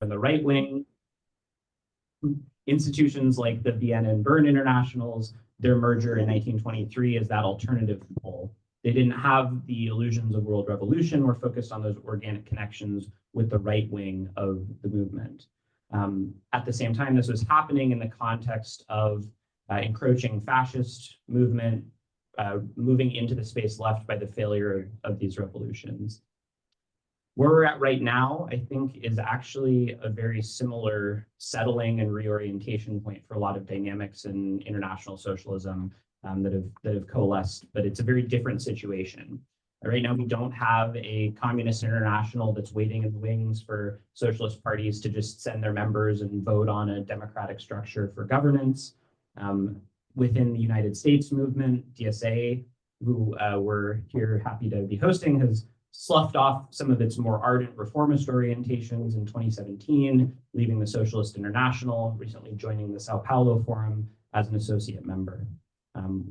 the right wing. Institutions like the Vienna and Bern Internationals, their merger in 1923 is that alternative pole. They didn't have the illusions of world revolution, were focused on those organic connections with the right wing of the movement. At the same time, this was happening in the context of encroaching fascist movement, moving into the space left by the failure of these revolutions. Where we're at right now, I think, is actually a very similar settling and reorientation point for a lot of dynamics in international socialism that have coalesced, but it's a very different situation. Right now, we don't have a communist international that's waiting in the wings for socialist parties to just send their members and vote on a democratic structure for governance. Within the United States movement, DSA, who we're here happy to be hosting, has sloughed off some of its more ardent reformist orientations in 2017, leaving the Socialist International, recently joining the Sao Paulo Forum as an associate member.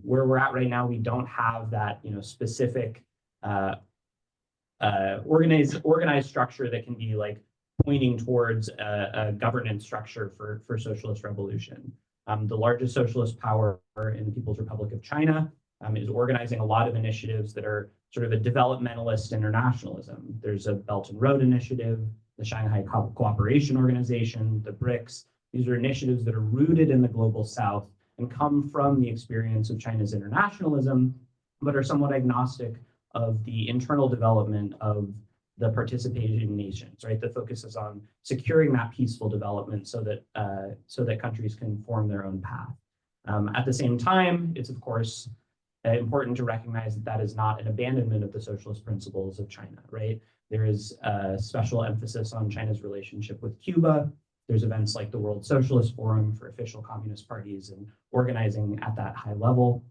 Where we're at right now, we don't have that specific organized structure that can be like pointing towards a governance structure for socialist revolution. The largest socialist power in the People's Republic of China is organizing a lot of initiatives that are sort of a developmentalist internationalism. There's a Belt and Road Initiative, the Shanghai Cooperation Organization, the BRICS. These are initiatives that are rooted in the global South and come from the experience of China's internationalism, but are somewhat agnostic of the internal development of the participating nations, right? The focus is on securing that peaceful development so that countries can form their own path. At the same time, it's of course important to recognize that that is not an abandonment of the socialist principles of China, right? There is a special emphasis on China's relationship with Cuba. There's events like the World Socialist Forum for official communist parties and organizing at that high level.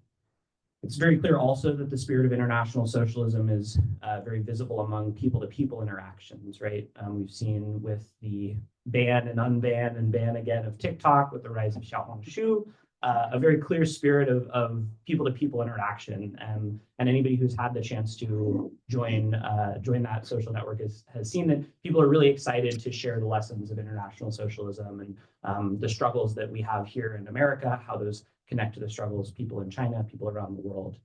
It's very clear also that the spirit of international socialism is very visible among people-to-people interactions, right? We've seen with the ban and unban and ban again of TikTok with the rise of Xiaohongshu, a very clear spirit of people-to-people interaction. And anybody who's had the chance to join that social network has seen that people are really excited to share the lessons of international socialism and the struggles that we have here in America, how those connect to the struggles of people in China, people around the world.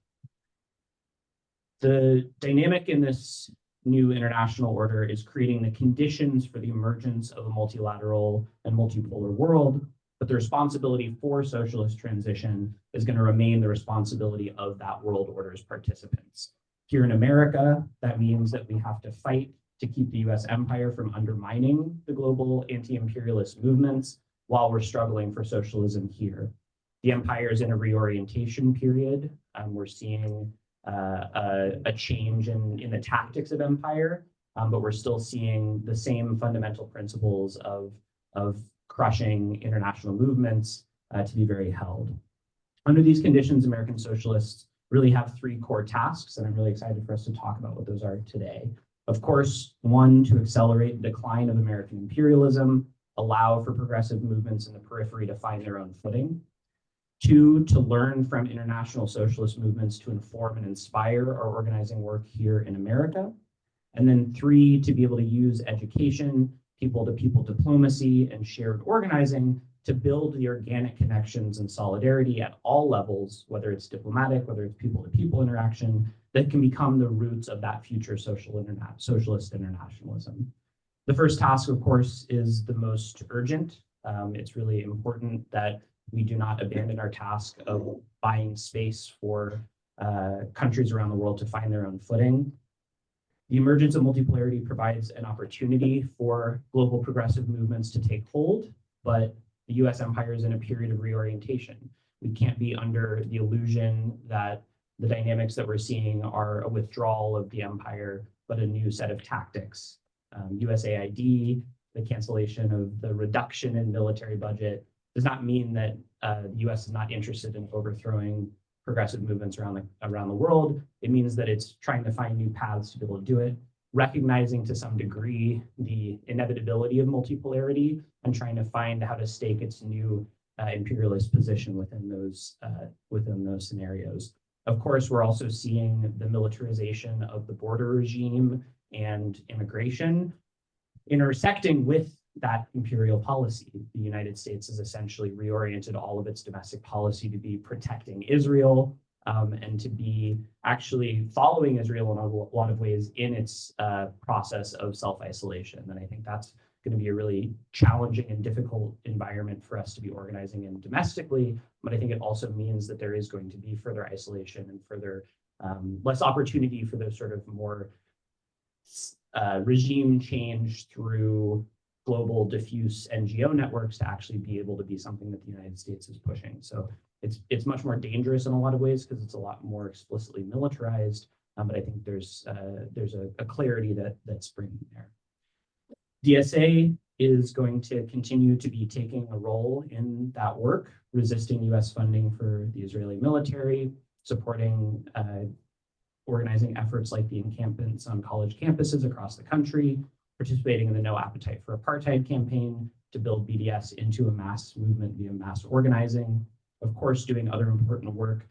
The dynamic in this new international order is creating the conditions for the emergence of a multilateral and multipolar world, but the responsibility for socialist transition is going to remain the responsibility of that world order's participants. Here in America, that means that we have to fight to keep the US empire from undermining the global anti-imperialist movements while we're struggling for socialism here. The empire is in a reorientation period. We're seeing a change in the tactics of empire, but we're still seeing the same fundamental principles of crushing international movements to be very held. Under these conditions, American socialists really have three core tasks, and I'm really excited for us to talk about what those are today. Of course, one, to accelerate the decline of American imperialism, allow for progressive movements in the periphery to find their own footing. Two, to learn from international socialist movements to inform and inspire our organizing work here in America. And then three, to be able to use education, people-to-people diplomacy, and shared organizing to build the organic connections and solidarity at all levels, whether it's diplomatic, whether it's people-to-people interaction, that can become the roots of that future socialist internationalism. The first task, of course, is the most urgent. It's really important that we do not abandon our task of buying space for countries around the world to find their own footing. The emergence of multipolarity provides an opportunity for global progressive movements to take hold, but the US empire is in a period of reorientation. We can't be under the illusion that the dynamics that we're seeing are a withdrawal of the empire, but a new set of tactics. USAID, the cancellation of the reduction in military budget, does not mean that the US is not interested in overthrowing progressive movements around the world. It means that it's trying to find new paths to be able to do it, recognizing to some degree the inevitability of multipolarity and trying to find how to stake its new imperialist position within those scenarios. Of course, we're also seeing the militarization of the border regime and immigration intersecting with that imperial policy. The United States has essentially reoriented all of its domestic policy to be protecting Israel, and to be actually following Israel in a lot of ways in its process of self-isolation. And I think that's going to be a really challenging and difficult environment for us to be organizing in domestically. But I think it also means that there is going to be further isolation and further less opportunity for those sort of more regime change through global diffuse NGO networks to actually be able to be something that the United States is pushing. So it's much more dangerous in a lot of ways because it's a lot more explicitly militarized. But I think there's a clarity that's bringing there. DSA is going to continue to be taking a role in that work, resisting US funding for the Israeli military, supporting organizing efforts like the encampments on college campuses across the country, participating in the No Appetite for Apartheid campaign to build BDS into a mass movement via mass organizing. Of course, doing other important work,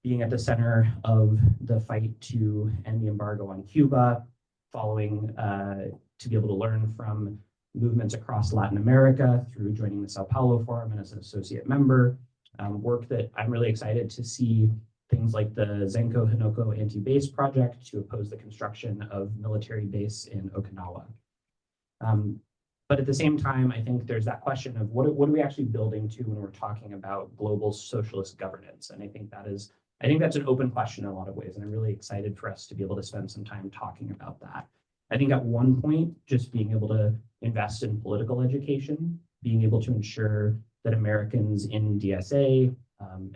being at the center of the fight to end the embargo on Cuba, following to be able to learn from movements across Latin America through joining the Sao Paulo Forum and as an associate member, work that I'm really excited to see things like the Zenko Hinoko anti-base project to oppose the construction of military base in Okinawa. But at the same time, I think there's that question of what are we actually building to when we're talking about global socialist governance? And I think that's an open question in a lot of ways. And I'm really excited for us to be able to spend some time talking about that. I think at one point, just being able to invest in political education, being able to ensure that Americans in DSA,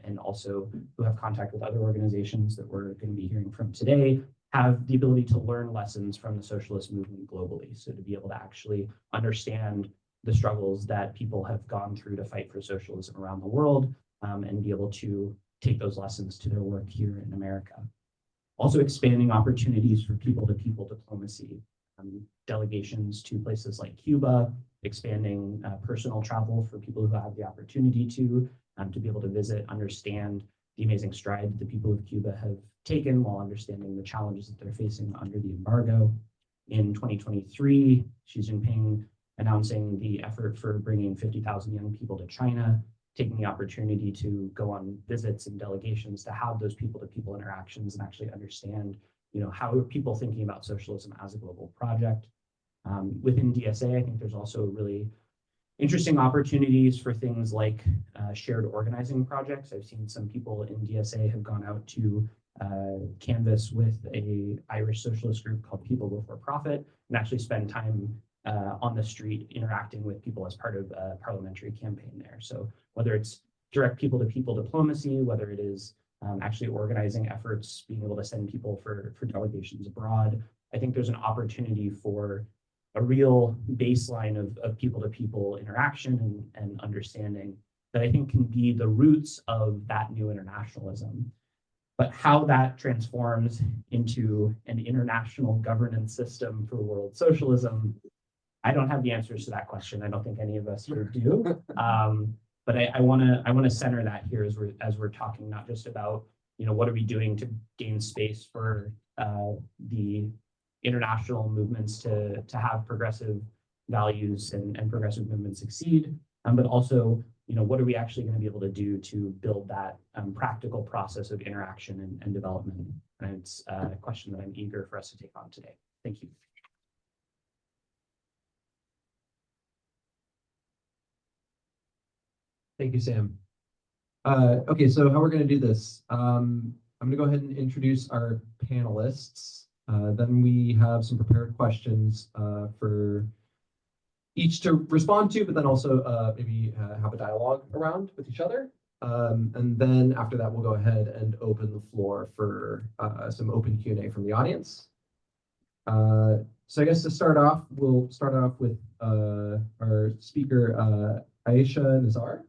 and also who have contact with other organizations that we're going to be hearing from today, have the ability to learn lessons from the socialist movement globally. So to be able to actually understand the struggles that people have gone through to fight for socialism around the world, and be able to take those lessons to their work here in America. Also expanding opportunities for people-to-people diplomacy, delegations to places like Cuba, expanding personal travel for people who have the opportunity to be able to visit, understand the amazing strides the people of Cuba have taken while understanding the challenges that they're facing under the embargo. In 2023, Xi Jinping announcing the effort for bringing 50,000 young people to China, taking the opportunity to go on visits and delegations to have those people-to-people interactions and actually understand, how are people thinking about socialism as a global project. Within DSA, I think there's also really interesting opportunities for things like shared organizing projects. I've seen some people in DSA have gone out to canvass with a Irish socialist group called People Before Profit and actually spend time on the street interacting with people as part of a parliamentary campaign there. So whether it's direct people-to-people diplomacy, whether it is actually organizing efforts, being able to send people for delegations abroad, I think there's an opportunity for a real baseline of people-to-people interaction and understanding that I think can be the roots of that new internationalism. But how that transforms into an international governance system for world socialism, I don't have the answers to that question. I don't think any of us here do. But I want to center that here as we're talking not just about what are we doing to gain space for the international movements to have progressive values and progressive movements succeed, but also what are we actually going to be able to do to build that practical process of interaction and development? And it's a question that I'm eager for us to take on today. Thank you. Thank you, Sam. Okay, so how we're going to do this, I'm going to go ahead and introduce our panelists. Then we have some prepared questions for each to respond to, but then also maybe have a dialogue around with each other. And then after that, we'll go ahead and open the floor for some open Q&A from the audience. So I guess to start off, we'll start off with our speaker, Aisha Nazar.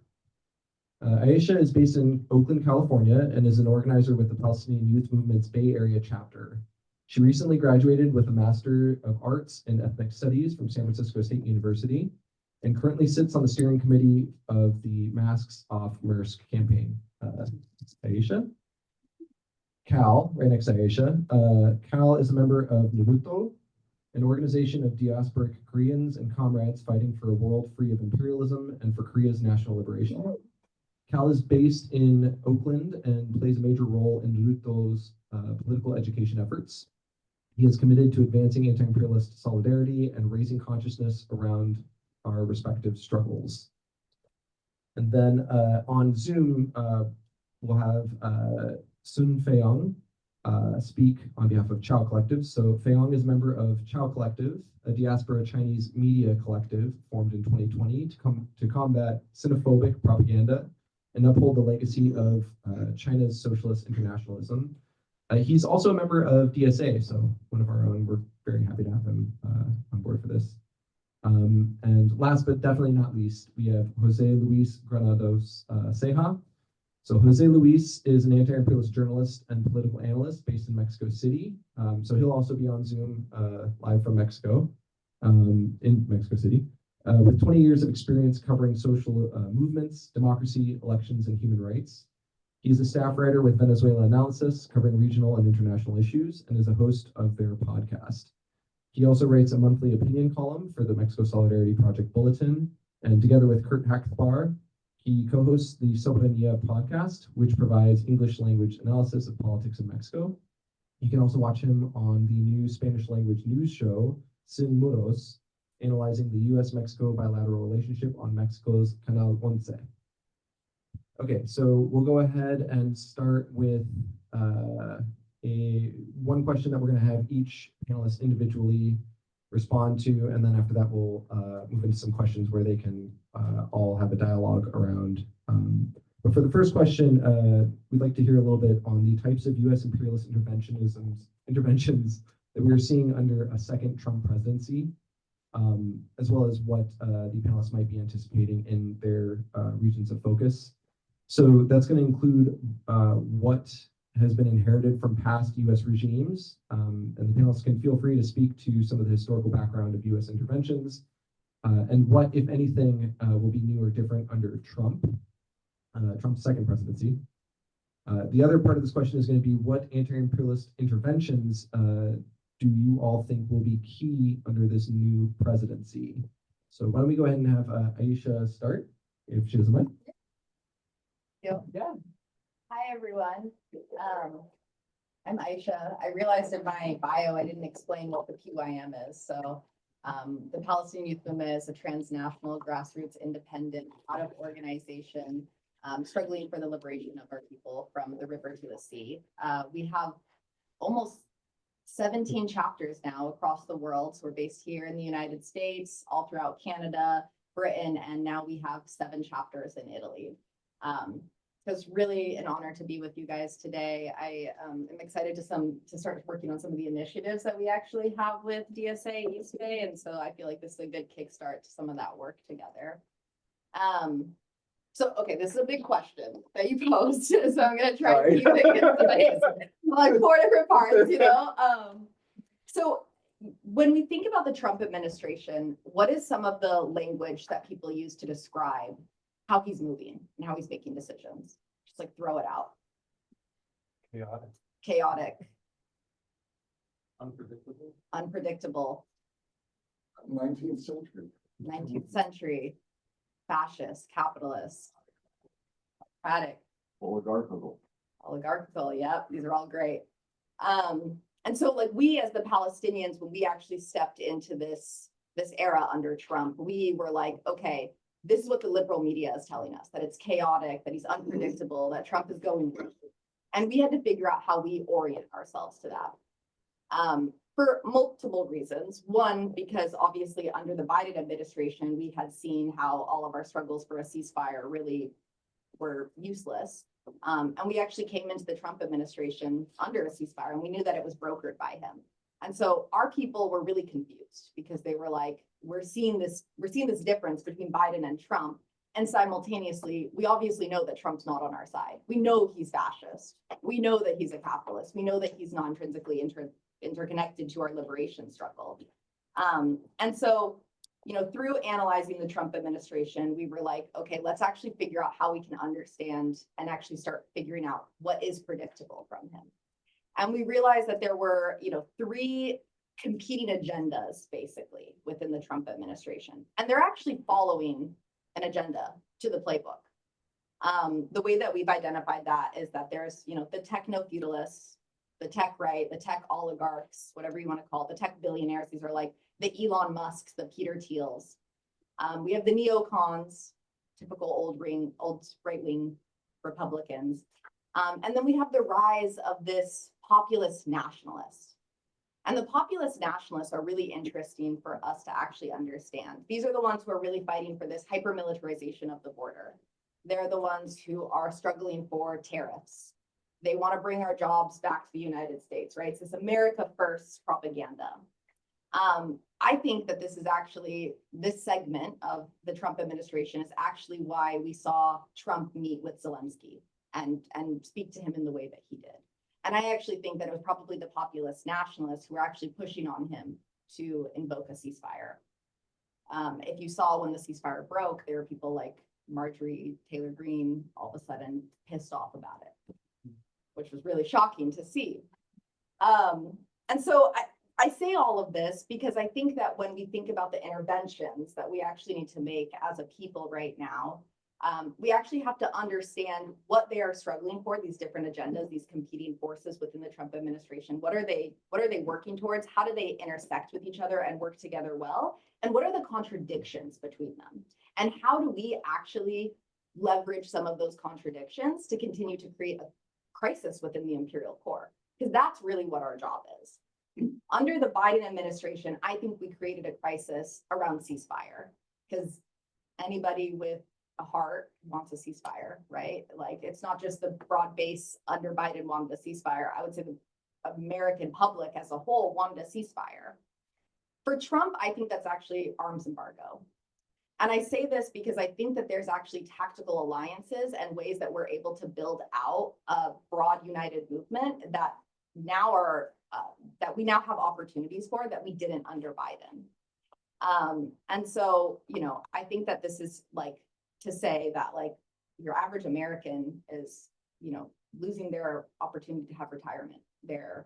Aisha is based in Oakland, California, and is an organizer with the Palestinian Youth Movement's Bay Area chapter. She recently graduated with a Master of Arts in Ethnic Studies from San Francisco State University, and currently sits on the steering committee of the Masks Off Maersk campaign. Aisha? Cal, right next to Aisha. Cal is a member of NoDutDol, an organization of diasporic Koreans and comrades fighting for a world free of imperialism and for Korea's national liberation. Cal is based in Oakland and plays a major role in NoDutDol's political education efforts. He is committed to advancing anti-imperialist solidarity and raising consciousness around our respective struggles. And then on Zoom, we'll have Sun Feiyong speak on behalf of Qiao Collective. So Feiyong is a member of Qiao Collective, a diaspora Chinese media collective formed in 2020 to combat xenophobic propaganda and uphold the legacy of China's socialist internationalism. He's also a member of DSA, so one of our own. We're very happy to have him on board for this. And last but definitely not least, we have Jose Luis Granados Ceja. So Jose Luis is an anti-imperialist journalist and political analyst based in Mexico City. So he'll also be on Zoom live from Mexico, in Mexico City, with 20 years of experience covering social movements, democracy, elections, and human rights. He's a staff writer with Venezuela Analysis, covering regional and international issues, and is a host of their podcast. He also writes a monthly opinion column for the Mexico Solidarity Project Bulletin, and together with Kurt Hackbar, he co-hosts the Soberania podcast, which provides English language analysis of politics in Mexico. You can also watch him on the new Spanish language news show, Sin Muros, analyzing the US-Mexico bilateral relationship on Mexico's Canal Once. Okay, so we'll go ahead and start with one question that we're going to have each panelist individually respond to, and then after that we'll move into some questions where they can all have a dialogue around. But for the first question, we'd like to hear a little bit on the types of U.S. imperialist interventions that we're seeing under a second Trump presidency, as well as what the panelists might be anticipating in their regions of focus. So that's going to include what has been inherited from past U.S. regimes, and the panelists can feel free to speak to some of the historical background of U.S. interventions, and what, if anything, will be new or different under Trump's second presidency. The other part of this question is going to be what anti-imperialist interventions do you all think will be key under this new presidency? So why don't we go ahead and have Aisha start, if she doesn't mind. Yeah. Hi, everyone. I'm Aisha. I realized in my bio, I didn't explain what the PYM is. So the Palestinian Youth Movement is a transnational, grassroots, independent, out-of organization struggling for the liberation of our people from the river to the sea. We have almost 17 chapters now across the world. So we're based here in the United States, all throughout Canada, Britain, and now we have 7 chapters in Italy. So it's really an honor to be with you guys today. I am excited to start working on some of the initiatives that we actually have with DSA East Bay, and so I feel like this is a good kickstart to some of that work together. So okay, this is a big question that you posed, so I'm gonna try to keep it like 4 different parts, you know. So when we think about the Trump administration, what is some of the language that people use to describe how he's moving and how he's making decisions? Just like throw it out. Chaotic. Unpredictable. 19th century. 19th century. Fascist, capitalist. Autocratic. Oligarchical. Yep, these are all great. And so like we as the Palestinians, when we actually stepped into this era under Trump, we were like, okay, this is what the liberal media is telling us, that it's chaotic, that he's unpredictable, that Trump is going through. And we had to figure out how we orient ourselves to that for multiple reasons. One, because obviously under the Biden administration, we had seen how all of our struggles for a ceasefire really were useless. And we actually came into the Trump administration under a ceasefire, and we knew that it was brokered by him. And so our people were really confused because they were like, we're seeing this difference between Biden and Trump. And simultaneously, we obviously know that Trump's not on our side. We know he's fascist. We know that he's a capitalist. We know that he's not intrinsically interconnected to our liberation struggle. And so, you know, through analyzing the Trump administration, we were like, okay, let's actually figure out how we can understand and actually start figuring out what is predictable from him. And we realized that there were, you know, 3 competing agendas, basically, within the Trump administration. And they're actually following an agenda to the playbook. The way that we've identified that is that there's, the techno-feudalists, the tech right, the tech oligarchs, whatever you want to call it, the tech billionaires. These are like the Elon Musks, the Peter Thiels. We have the neocons, typical old right-wing Republicans. And then we have the rise of this populist nationalist. And the populist nationalists are really interesting for us to actually understand. These are the ones who are really fighting for this hyper-militarization of the border. They're the ones who are struggling for tariffs. They want to bring our jobs back to the United States, right? It's this America First propaganda. I think that this is actually, this segment of the Trump administration is actually why we saw Trump meet with Zelensky and speak to him in the way that he did. And I actually think that it was probably the populist nationalists who were actually pushing on him to invoke a ceasefire. If you saw when the ceasefire broke, there were people like Marjorie Taylor Greene all of a sudden pissed off about it, which was really shocking to see. And so I say all of this because I think that when we think about the interventions that we actually need to make as a people right now, we actually have to understand what they are struggling for, these different agendas, these competing forces within the Trump administration. What are they working towards? How do they intersect with each other and work together well? And what are the contradictions between them? And how do we actually leverage some of those contradictions to continue to create a crisis within the imperial core? Because that's really what our job is. Under the Biden administration, I think we created a crisis around ceasefire, because anybody with a heart wants a ceasefire, right? Like, it's not just the broad base under Biden wanted a ceasefire. I would say the American public as a whole wanted a ceasefire. For Trump, I think that's actually arms embargo. And I say this because I think that there's actually tactical alliances and ways that we're able to build out a broad united movement that now are that we now have opportunities for that we didn't under Biden. And so, I think that this is like to say that like your average American is, losing their opportunity to have retirement, their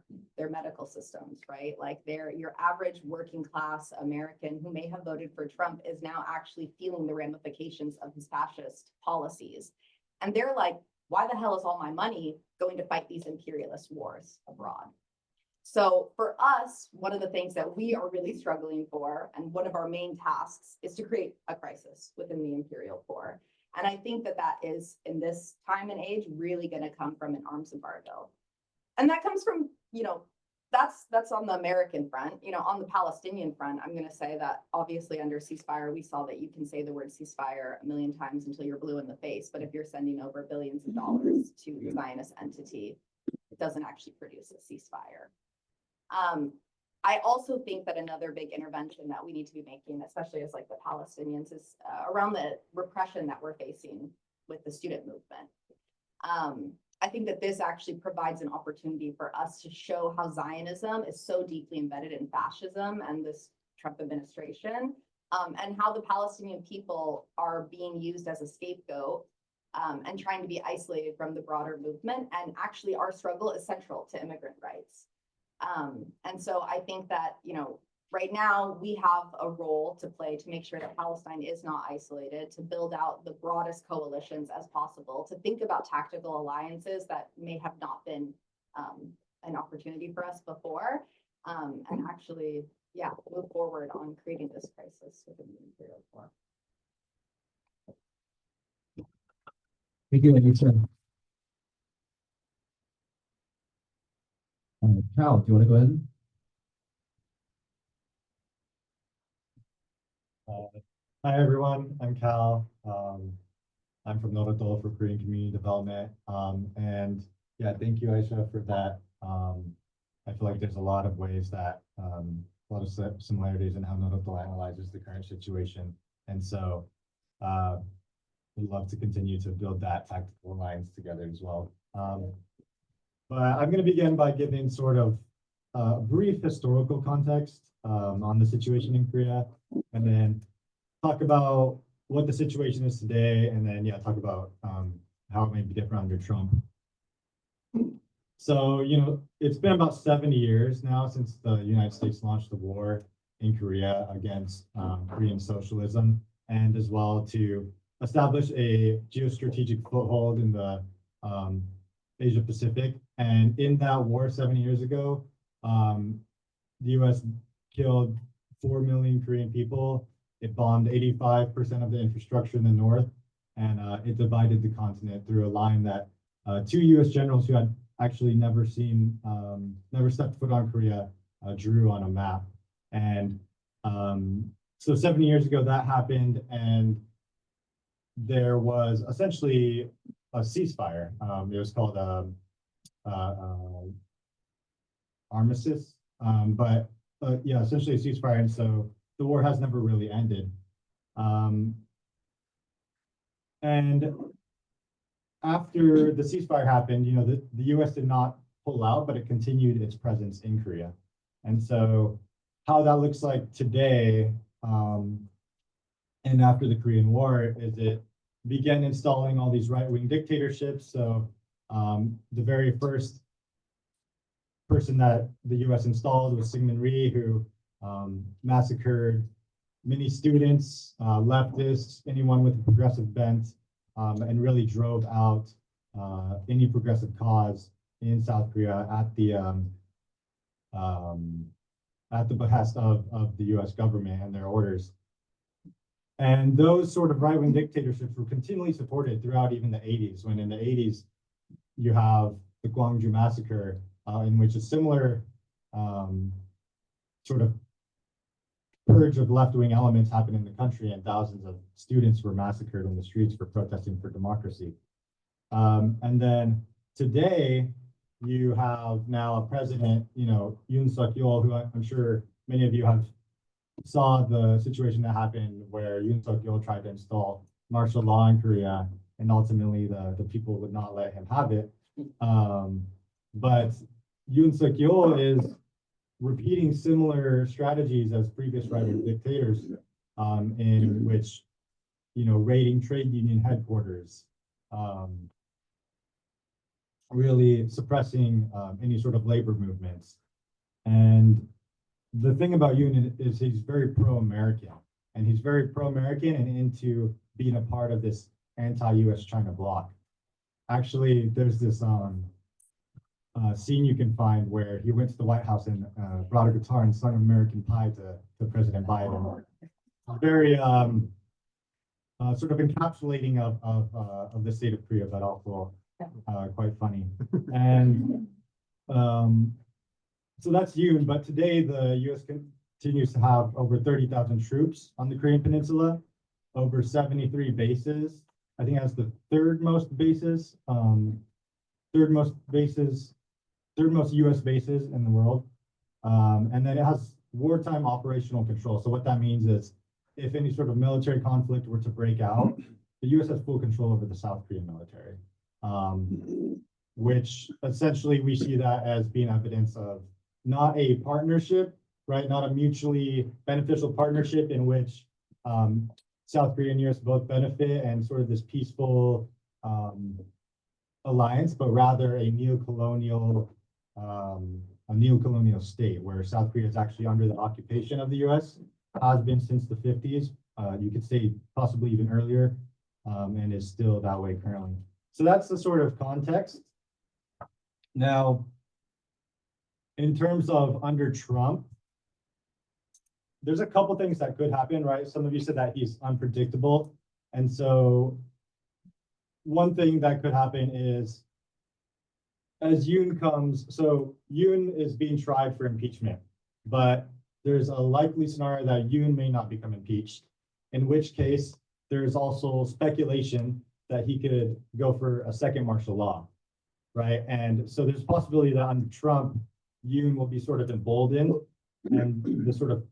medical systems, right? Like your average working class American who may have voted for Trump is now actually feeling the ramifications of his fascist policies. And they're like, why the hell is all my money going to fight these imperialist wars abroad? So for us, one of the things that we are really struggling for, and one of our main tasks, is to create a crisis within the imperial core. And I think that that is, in this time and age, really going to come from an arms embargo. And that comes from, that's on the American front. On the Palestinian front, I'm going to say that obviously under ceasefire, we saw that you can say the word ceasefire a million times until you're blue in the face. But if you're sending over billions of dollars to the Zionist entity, it doesn't actually produce a ceasefire. I also think that another big intervention that we need to be making, especially as like the Palestinians, is around the repression that we're facing with the student movement. I think that this actually provides an opportunity for us to show how Zionism is so deeply embedded in fascism and this Trump administration, and how the Palestinian people are being used as a scapegoat and trying to be isolated from the broader movement. And actually our struggle is central to immigrant rights. And so I think that, right now we have a role to play to make sure that Palestine is not isolated, to build out the broadest coalitions as possible, to think about tactical alliances that may have not been an opportunity for us before, and actually, move forward on creating this crisis within the imperial core. Thank you, Anita. Qiao, do you want to go ahead? Hi everyone, I'm Cal. I'm from NoDutDol for Korean Community Development. And yeah, thank you, Aisha, for that. I feel like there's a lot of ways that, a lot of similarities in how NoDutDol analyzes the current situation. And so we'd love to continue to build that tactical alliance together as well. But I'm going to begin by giving sort of a brief historical context on the situation in Korea, and then talk about what the situation is today, and then talk about how it may be different under Trump. So, it's been about 70 years now since the United States launched the war in Korea against Korean socialism, and as well to establish a geostrategic foothold in the Asia Pacific. And in that war 70 years ago, the US killed 4 million Korean people. It bombed 85% of the infrastructure in the north, and it divided the continent through a line that two US generals who had actually never stepped foot on Korea drew on a map. And so 70 years ago that happened, and there was essentially a ceasefire. It was called armistice, but yeah, essentially a ceasefire. And so the war has never really ended. And after the ceasefire happened, the US did not pull out, but it continued its presence in Korea. And so how that looks like today, and after the Korean War, is it began installing all these right-wing dictatorships. So the very first person that the US installed was Syngman Rhee, who massacred many students, leftists, anyone with a progressive bent, and really drove out any progressive cause in South Korea at the behest of the US government and their orders. And those sort of right-wing dictatorships were continually supported throughout even the 80s, when in the 80s, you have the Gwangju massacre, in which a similar sort of purge of left-wing elements happened in the country, and thousands of students were massacred in the streets for protesting for democracy. And then today, you have now a president, Yoon Suk-yeol, who I'm sure many of you have saw the situation that happened where Yoon Suk-yeol tried to install martial law in Korea, and ultimately the people would not let him have it. But Yoon Suk-yeol is repeating similar strategies as previous right-wing dictators, in which, raiding trade union headquarters, really suppressing any sort of labor movements. And the thing about Yoon is he's very pro-American, and he's very pro-American and into being a part of this anti-US China bloc. Actually, there's this scene you can find where he went to the White House and brought a guitar and sung American Pie to President Biden. Very sort of encapsulating of the state of Korea, but also quite funny. And so that's Yoon, but today the US continues to have over 30,000 troops on the Korean Peninsula, over 73 bases. I think that's the third most US bases in the world. And then it has wartime operational control. So what that means is if any sort of military conflict were to break out, the US has full control over the South Korean military, which essentially we see that as being evidence of not a partnership, right? Not a mutually beneficial partnership in which South Korea and US both benefit and sort of this peaceful alliance, but rather a neocolonial state where South Korea is actually under the occupation of the US, has been since the 50s. You could say possibly even earlier, and is still that way currently. So that's the sort of context. Now, in terms of under Trump, there's a couple things that could happen, right? Some of you said that he's unpredictable. And so one thing that could happen is as Yoon comes, so Yoon is being tried for impeachment, but there's a likely scenario that Yoon may not become impeached, in which case there's also speculation that he could go for a second martial law, right? And so there's a possibility that under Trump, Yoon will be sort of emboldened, and the sort of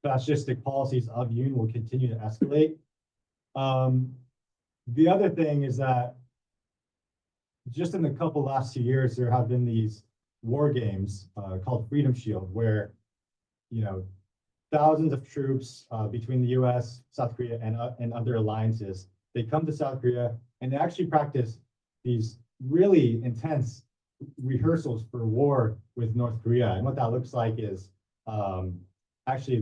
fascistic policies of Yoon will continue to escalate. The other thing is that just in the couple last 2 years, there have been these war games called Freedom Shield, where thousands of troops between the US, South Korea, and other alliances, they come to South Korea and they actually practice these really intense rehearsals for war with North Korea. And what that looks like is actually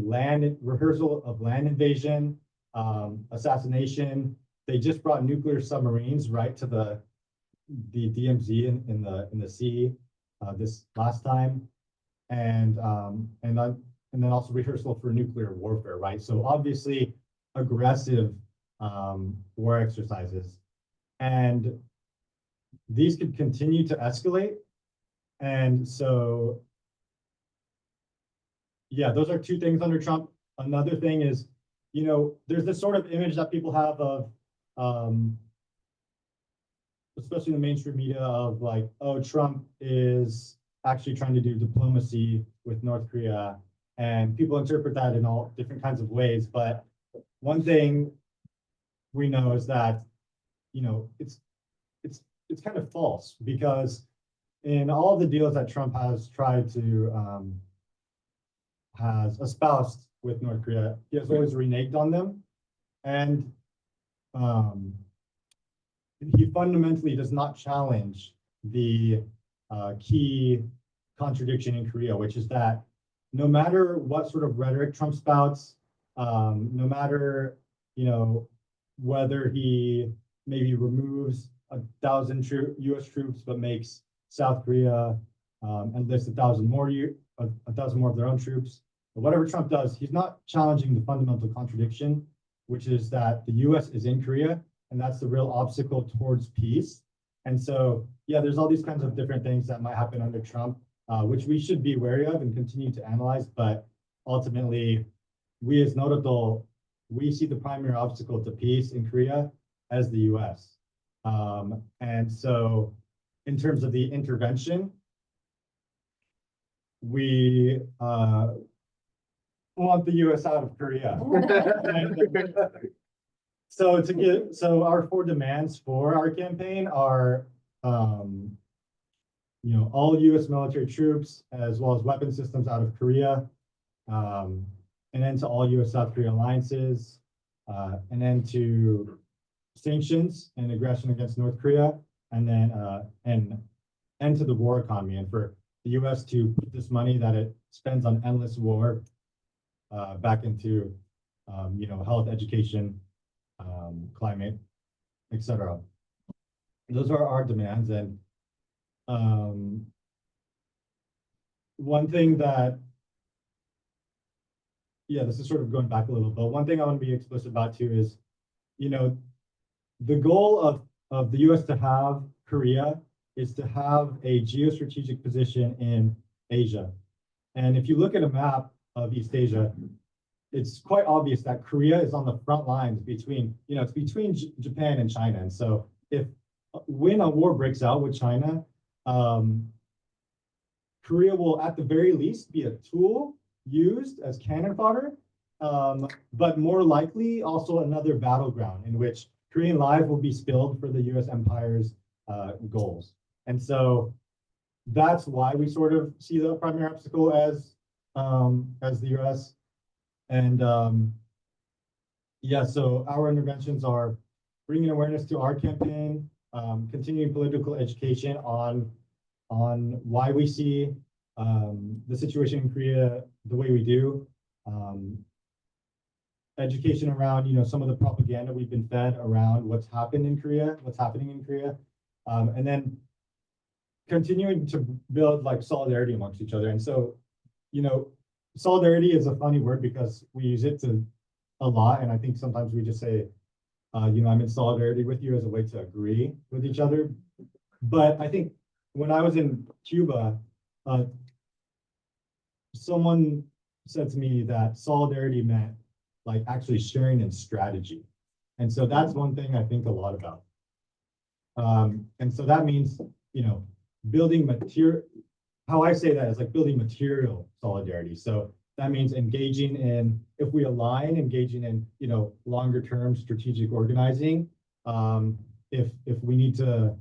rehearsal of land invasion, assassination. They just brought nuclear submarines right to the DMZ in the sea this last time, and then also rehearsal for nuclear warfare, right? So obviously aggressive war exercises, and these could continue to escalate. And so, yeah, those are two things under Trump. Another thing is, there's this sort of image that people have of, especially in the mainstream media, of like, oh, Trump is actually trying to do diplomacy with North Korea. And people interpret that in all different kinds of ways. But one thing we know is that, it's kind of false, because in all the deals that Trump has tried to has espoused with North Korea, he has always reneged on them, and he fundamentally does not challenge the key contradiction in Korea, which is that no matter what sort of rhetoric Trump spouts, no matter whether he maybe removes 1,000 U.S. troops but makes South Korea enlist 1,000 more of their own troops, but whatever Trump does, he's not challenging the fundamental contradiction, which is that the U.S. is in Korea, and that's the real obstacle towards peace. And so, yeah, there's all these kinds of different things that might happen under Trump, which we should be wary of and continue to analyze. But ultimately, we as NoDutDol, we see the primary obstacle to peace in Korea as the U.S. And so, in terms of the intervention, we want the U.S. out of Korea. So our 4 demands for our campaign are, all U.S. military troops as well as weapon systems out of Korea, an end to all U.S.-South Korea alliances, an end to sanctions and aggression against North Korea, and then an end to the war economy, and for the U.S. to put this money that it spends on endless war back into, health, education, climate, etc. Those are our demands. And one thing that, this is sort of going back a little, but one thing I want to be explicit about too is, the goal of the U.S. to have Korea is to have a geostrategic position in Asia. And if you look at a map of East Asia, it's quite obvious that Korea is on the front lines between, it's between Japan and China. And so when a war breaks out with China, Korea will at the very least be a tool used as cannon fodder, but more likely also another battleground in which Korean lives will be spilled for the U.S. empire's goals. And so that's why we sort of see the primary obstacle as the U.S. And so our interventions are bringing awareness to our campaign, continuing political education on why we see the situation in Korea the way we do, education around some of the propaganda we've been fed around what's happening in Korea, and then continuing to build like solidarity amongst each other. And so, solidarity is a funny word because we use it a lot, and I think sometimes we just say, I'm in solidarity with you as a way to agree with each other. But I think when I was in Cuba, someone said to me that solidarity meant like actually sharing in strategy. And so that's one thing I think a lot about. And so that means, building material, how I say that is like building material solidarity. So that means engaging in, if we align, engaging in, longer term strategic organizing. If we need to,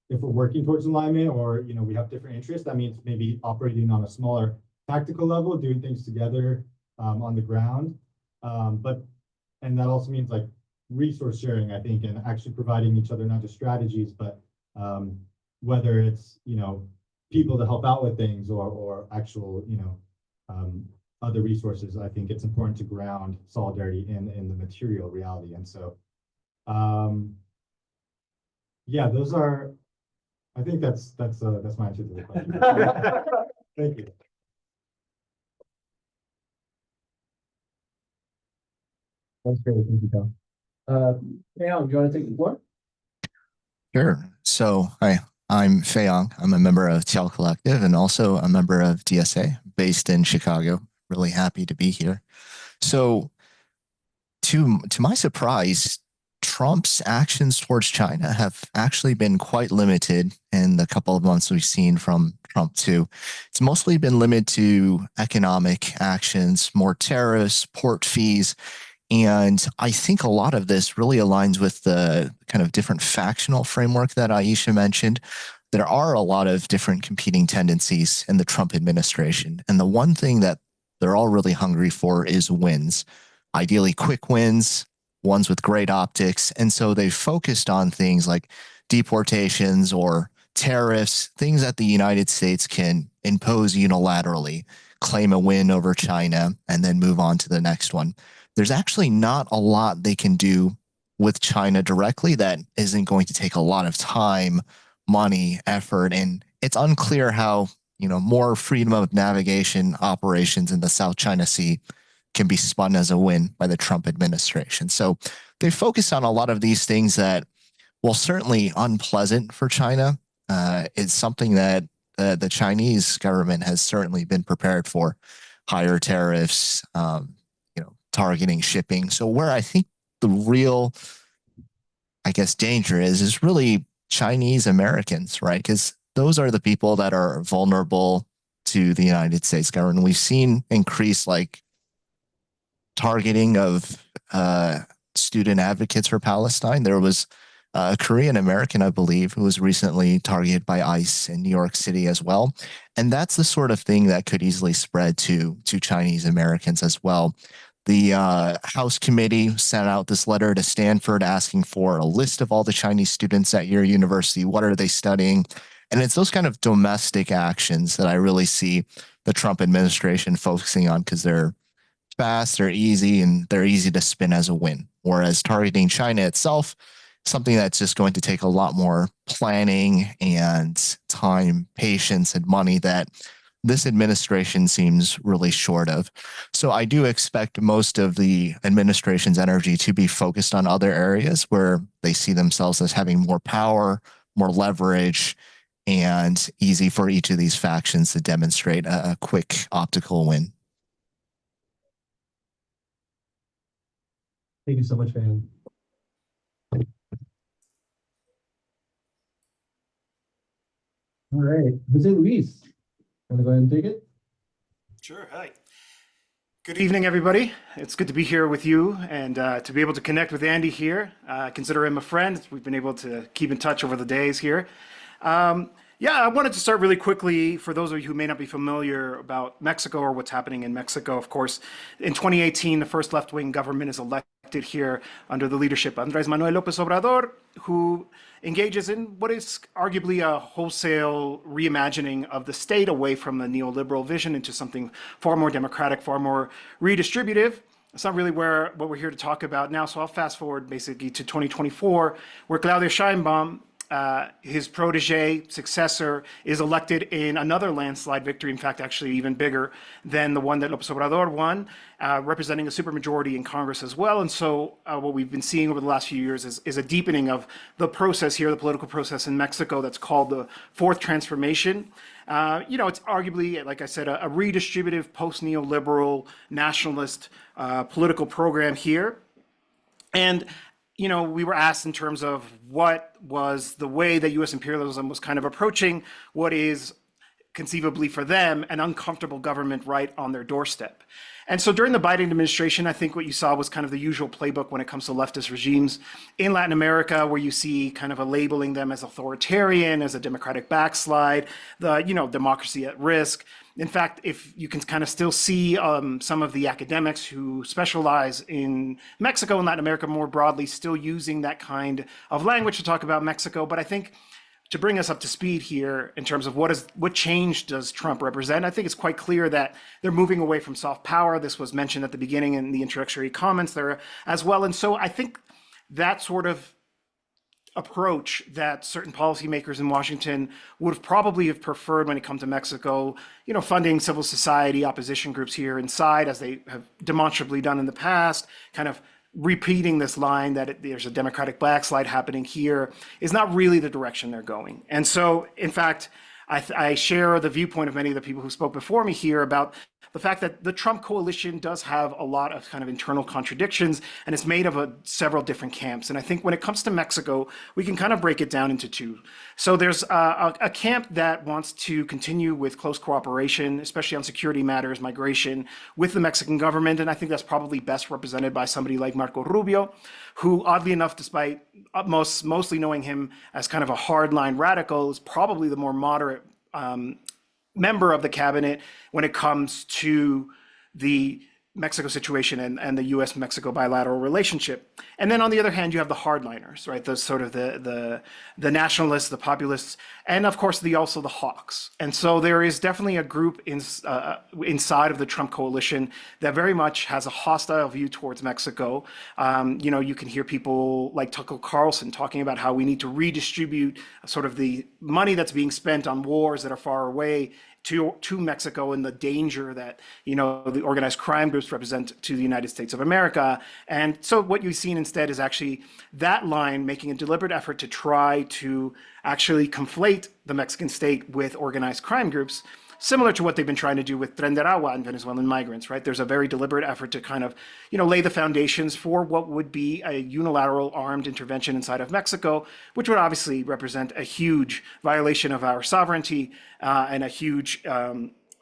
if we're working towards alignment, or, we have different interests, that means maybe operating on a smaller tactical level, doing things together on the ground. And that also means like resource sharing, I think, and actually providing each other not just strategies, but whether it's, people to help out with things or actual, other resources, I think it's important to ground solidarity in the material reality. And so, yeah, I think that's my answer to the question. Thank you. That's great. Thank you, Cal. Qiao, do you want to take the floor? Sure. So, hi, I'm Fei-Yong. I'm a member of Qiao Collective and also a member of DSA based in Chicago. Really happy to be here. So, to my surprise, Trump's actions towards China have actually been quite limited in the couple of months we've seen from Trump too. It's mostly been limited to economic actions, more tariffs, port fees. And I think a lot of this really aligns with the kind of different factional framework that Aisha mentioned. There are a lot of different competing tendencies in the Trump administration. And the one thing that they're all really hungry for is wins, ideally quick wins, ones with great optics. And so they've focused on things like deportations or tariffs, things that the United States can impose unilaterally, claim a win over China, and then move on to the next one. There's actually not a lot they can do with China directly that isn't going to take a lot of time, money, effort, and it's unclear how, more freedom of navigation operations in the South China Sea can be spun as a win by the Trump administration. So they focus on a lot of these things that, while certainly unpleasant for China, is something that the Chinese government has certainly been prepared for. Higher tariffs, targeting shipping. So where I think the real, danger is really Chinese Americans, right? Because those are the people that are vulnerable to the United States government. We've seen increased targeting of student advocates for Palestine. There was a Korean American, I believe, who was recently targeted by ICE in New York City as well. And that's the sort of thing that could easily spread to Chinese Americans as well. The House committee sent out this letter to Stanford asking for a list of all the Chinese students at your university. What are they studying? And it's those kind of domestic actions that I really see the Trump administration focusing on because they're fast, they're easy, and they're easy to spin as a win. Whereas targeting China itself, something that's just going to take a lot more planning and time, patience, and money that this administration seems really short of. So I do expect most of the administration's energy to be focused on other areas where they see themselves as having more power, more leverage, and easy for each of these factions to demonstrate a quick optical win. Thank you so much, Van. All right, Jose Luis, want to go ahead and take it? Sure. Hi. Good evening, everybody. It's good to be here with you and to be able to connect with Andy here. Consider him a friend. We've been able to keep in touch over the days here. I wanted to start really quickly for those of you who may not be familiar about Mexico or what's happening in Mexico. Of course, in 2018, the first left-wing government is elected here under the leadership of Andrés Manuel López Obrador, who engages in what is arguably a wholesale reimagining of the state away from the neoliberal vision into something far more democratic, far more redistributive. It's not really what we're here to talk about now. So I'll fast forward basically to 2024, where Claudia Sheinbaum, his protege, successor, is elected in another landslide victory, in fact, actually even bigger than the one that López Obrador won, representing a supermajority in Congress as well. And so what we've been seeing over the last few years is a deepening of the process here, the political process in Mexico that's called the Fourth Transformation. It's arguably, like I said, a redistributive, post-neoliberal, nationalist political program here. And we were asked in terms of what was the way that U.S. imperialism was kind of approaching what is conceivably for them an uncomfortable government right on their doorstep. And so during the Biden administration, I think what you saw was kind of the usual playbook when it comes to leftist regimes in Latin America, where you see kind of a labeling them as authoritarian, as a democratic backslide, democracy at risk. In fact, if you can kind of still see some of the academics who specialize in Mexico and Latin America more broadly, still using that kind of language to talk about Mexico. But I think to bring us up to speed here in terms of what change does Trump represent. I think it's quite clear that they're moving away from soft power. This was mentioned at the beginning in the introductory comments there as well. And so I think that sort of approach that certain policymakers in Washington would have probably have preferred when it comes to Mexico, funding civil society, opposition groups here inside, as they have demonstrably done in the past, kind of repeating this line that there's a democratic backslide happening here, is not really the direction they're going. And so, in fact, I share the viewpoint of many of the people who spoke before me here about the fact that the Trump coalition does have a lot of kind of internal contradictions, and it's made of several different camps. And I think when it comes to Mexico, we can kind of break it down into two. So there's a camp that wants to continue with close cooperation, especially on security matters, migration, with the Mexican government. And I think that's probably best represented by somebody like Marco Rubio, who, oddly enough, despite mostly knowing him as kind of a hardline radical, is probably the more moderate member of the cabinet when it comes to the Mexico situation and the U.S.-Mexico bilateral relationship. And then on the other hand, you have the hardliners, right? The sort of the nationalists, the populists, and of course also the hawks. And so there is definitely a group inside of the Trump coalition that very much has a hostile view towards Mexico. You can hear people like Tucker Carlson talking about how we need to redistribute sort of the money that's being spent on wars that are far away to Mexico, and the danger that the organized crime groups represent to the United States of America. And so what you've seen instead is actually that line making a deliberate effort to try to actually conflate the Mexican state with organized crime groups, similar to what they've been trying to do with Tren de Aragua and Venezuelan migrants, right? There's a very deliberate effort to kind of, lay the foundations for what would be a unilateral armed intervention inside of Mexico, which would obviously represent a huge violation of our sovereignty and a huge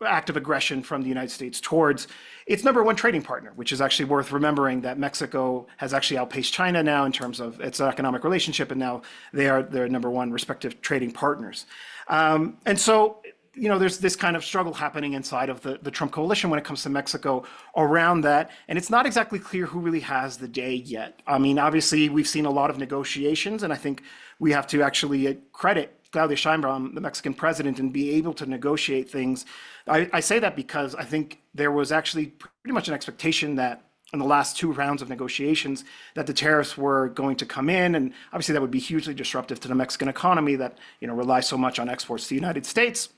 act of aggression from the United States towards its number one trading partner, which is actually worth remembering that Mexico has actually outpaced China now in terms of its economic relationship, and now they are their number one respective trading partners. And so, there's this kind of struggle happening inside of the Trump coalition when it comes to Mexico around that. And it's not exactly clear who really has the day yet. I mean, obviously, we've seen a lot of negotiations, and I think we have to actually credit Claudia Sheinbaum, the Mexican president, and be able to negotiate things. I say that because I think there was actually pretty much an expectation that in the last two rounds of negotiations that the tariffs were going to come in, and obviously that would be hugely disruptive to the Mexican economy that relies so much on exports to the United States.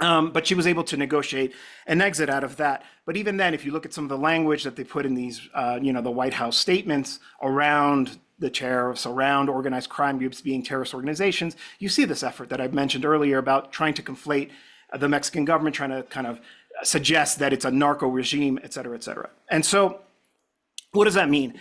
But she was able to negotiate an exit out of that. But even then, if you look at some of the language that they put in these, the White House statements around the tariffs, around organized crime groups being terrorist organizations, you see this effort that I mentioned earlier about trying to conflate the Mexican government, trying to kind of suggest that it's a narco regime, et cetera, et cetera. And so what does that mean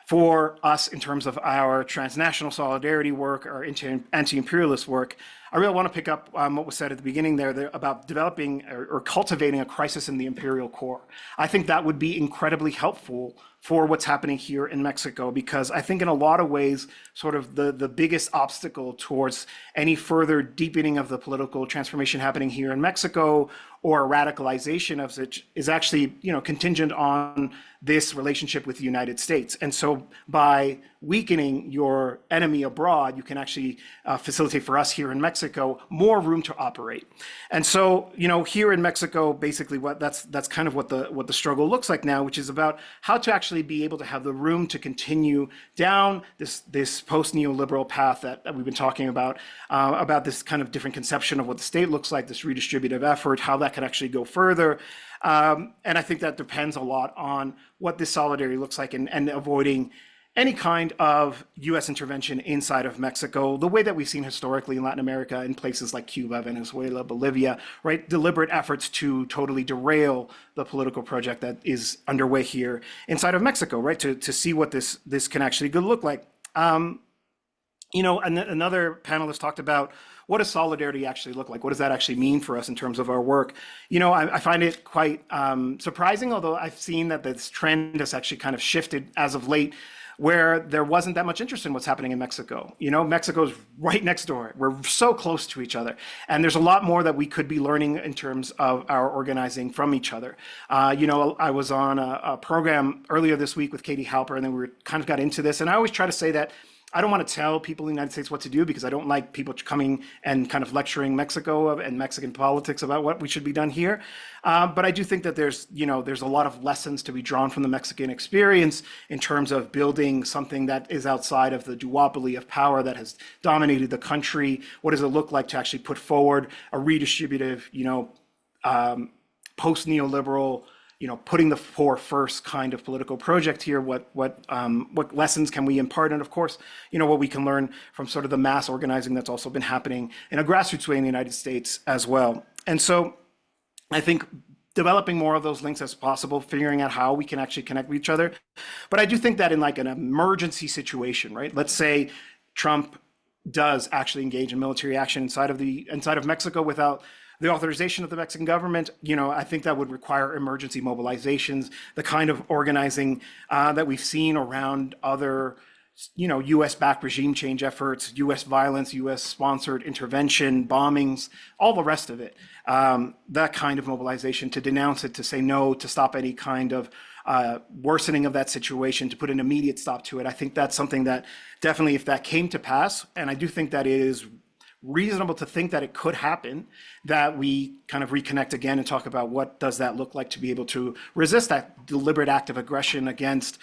for us in terms of our transnational solidarity work, our anti-imperialist work? I really want to pick up what was said at the beginning there about developing or cultivating a crisis in the imperial core. I think that would be incredibly helpful for what's happening here in Mexico, because I think in a lot of ways, sort of the biggest obstacle towards any further deepening of the political transformation happening here in Mexico, or radicalization of it, is actually contingent on this relationship with the United States. And so by weakening your enemy abroad, you can actually facilitate for us here in Mexico more room to operate. And so here in Mexico, basically that's kind of what the struggle looks like now, which is about how to actually be able to have the room to continue down this post-neoliberal path that we've been talking about this kind of different conception of what the state looks like, this redistributive effort, how that can actually go further. And I think that depends a lot on what this solidarity looks like, and avoiding any kind of U.S. intervention inside of Mexico, the way that we've seen historically in Latin America, in places like Cuba, Venezuela, Bolivia, right? Deliberate efforts to totally derail the political project that is underway here inside of Mexico, right? To see what this can actually look like. And another panelist talked about, what does solidarity actually look like? What does that actually mean for us in terms of our work? I find it quite surprising, although I've seen that this trend has actually kind of shifted as of late, where there wasn't that much interest in what's happening in Mexico. Mexico's right next door. We're so close to each other. And there's a lot more that we could be learning in terms of our organizing from each other. I was on a program earlier this week with Katie Halper, and then we kind of got into this. And I always try to say that I don't want to tell people in the United States what to do because I don't like people coming and kind of lecturing Mexico and Mexican politics about what we should be done here. But I do think that there's a lot of lessons to be drawn from the Mexican experience in terms of building something that is outside of the duopoly of power that has dominated the country. What does it look like to actually put forward a redistributive, post-neoliberal, putting the poor first kind of political project here? What lessons can we impart? And of course, what we can learn from sort of the mass organizing that's also been happening in a grassroots way in the United States as well. And so I think developing more of those links as possible, figuring out how we can actually connect with each other. But I do think that in like an emergency situation, right? Let's say Trump does actually engage in military action inside of Mexico without the authorization of the Mexican government. I think that would require emergency mobilizations, the kind of organizing that we've seen around other, U.S.-backed regime change efforts, U.S. violence, U.S.-sponsored intervention, bombings, all the rest of it. That kind of mobilization to denounce it, to say no, to stop any kind of worsening of that situation, to put an immediate stop to it. I think that's something that definitely, if that came to pass, and I do think that it is reasonable to think that it could happen, that we kind of reconnect again and talk about what does that look like to be able to resist that deliberate act of aggression against,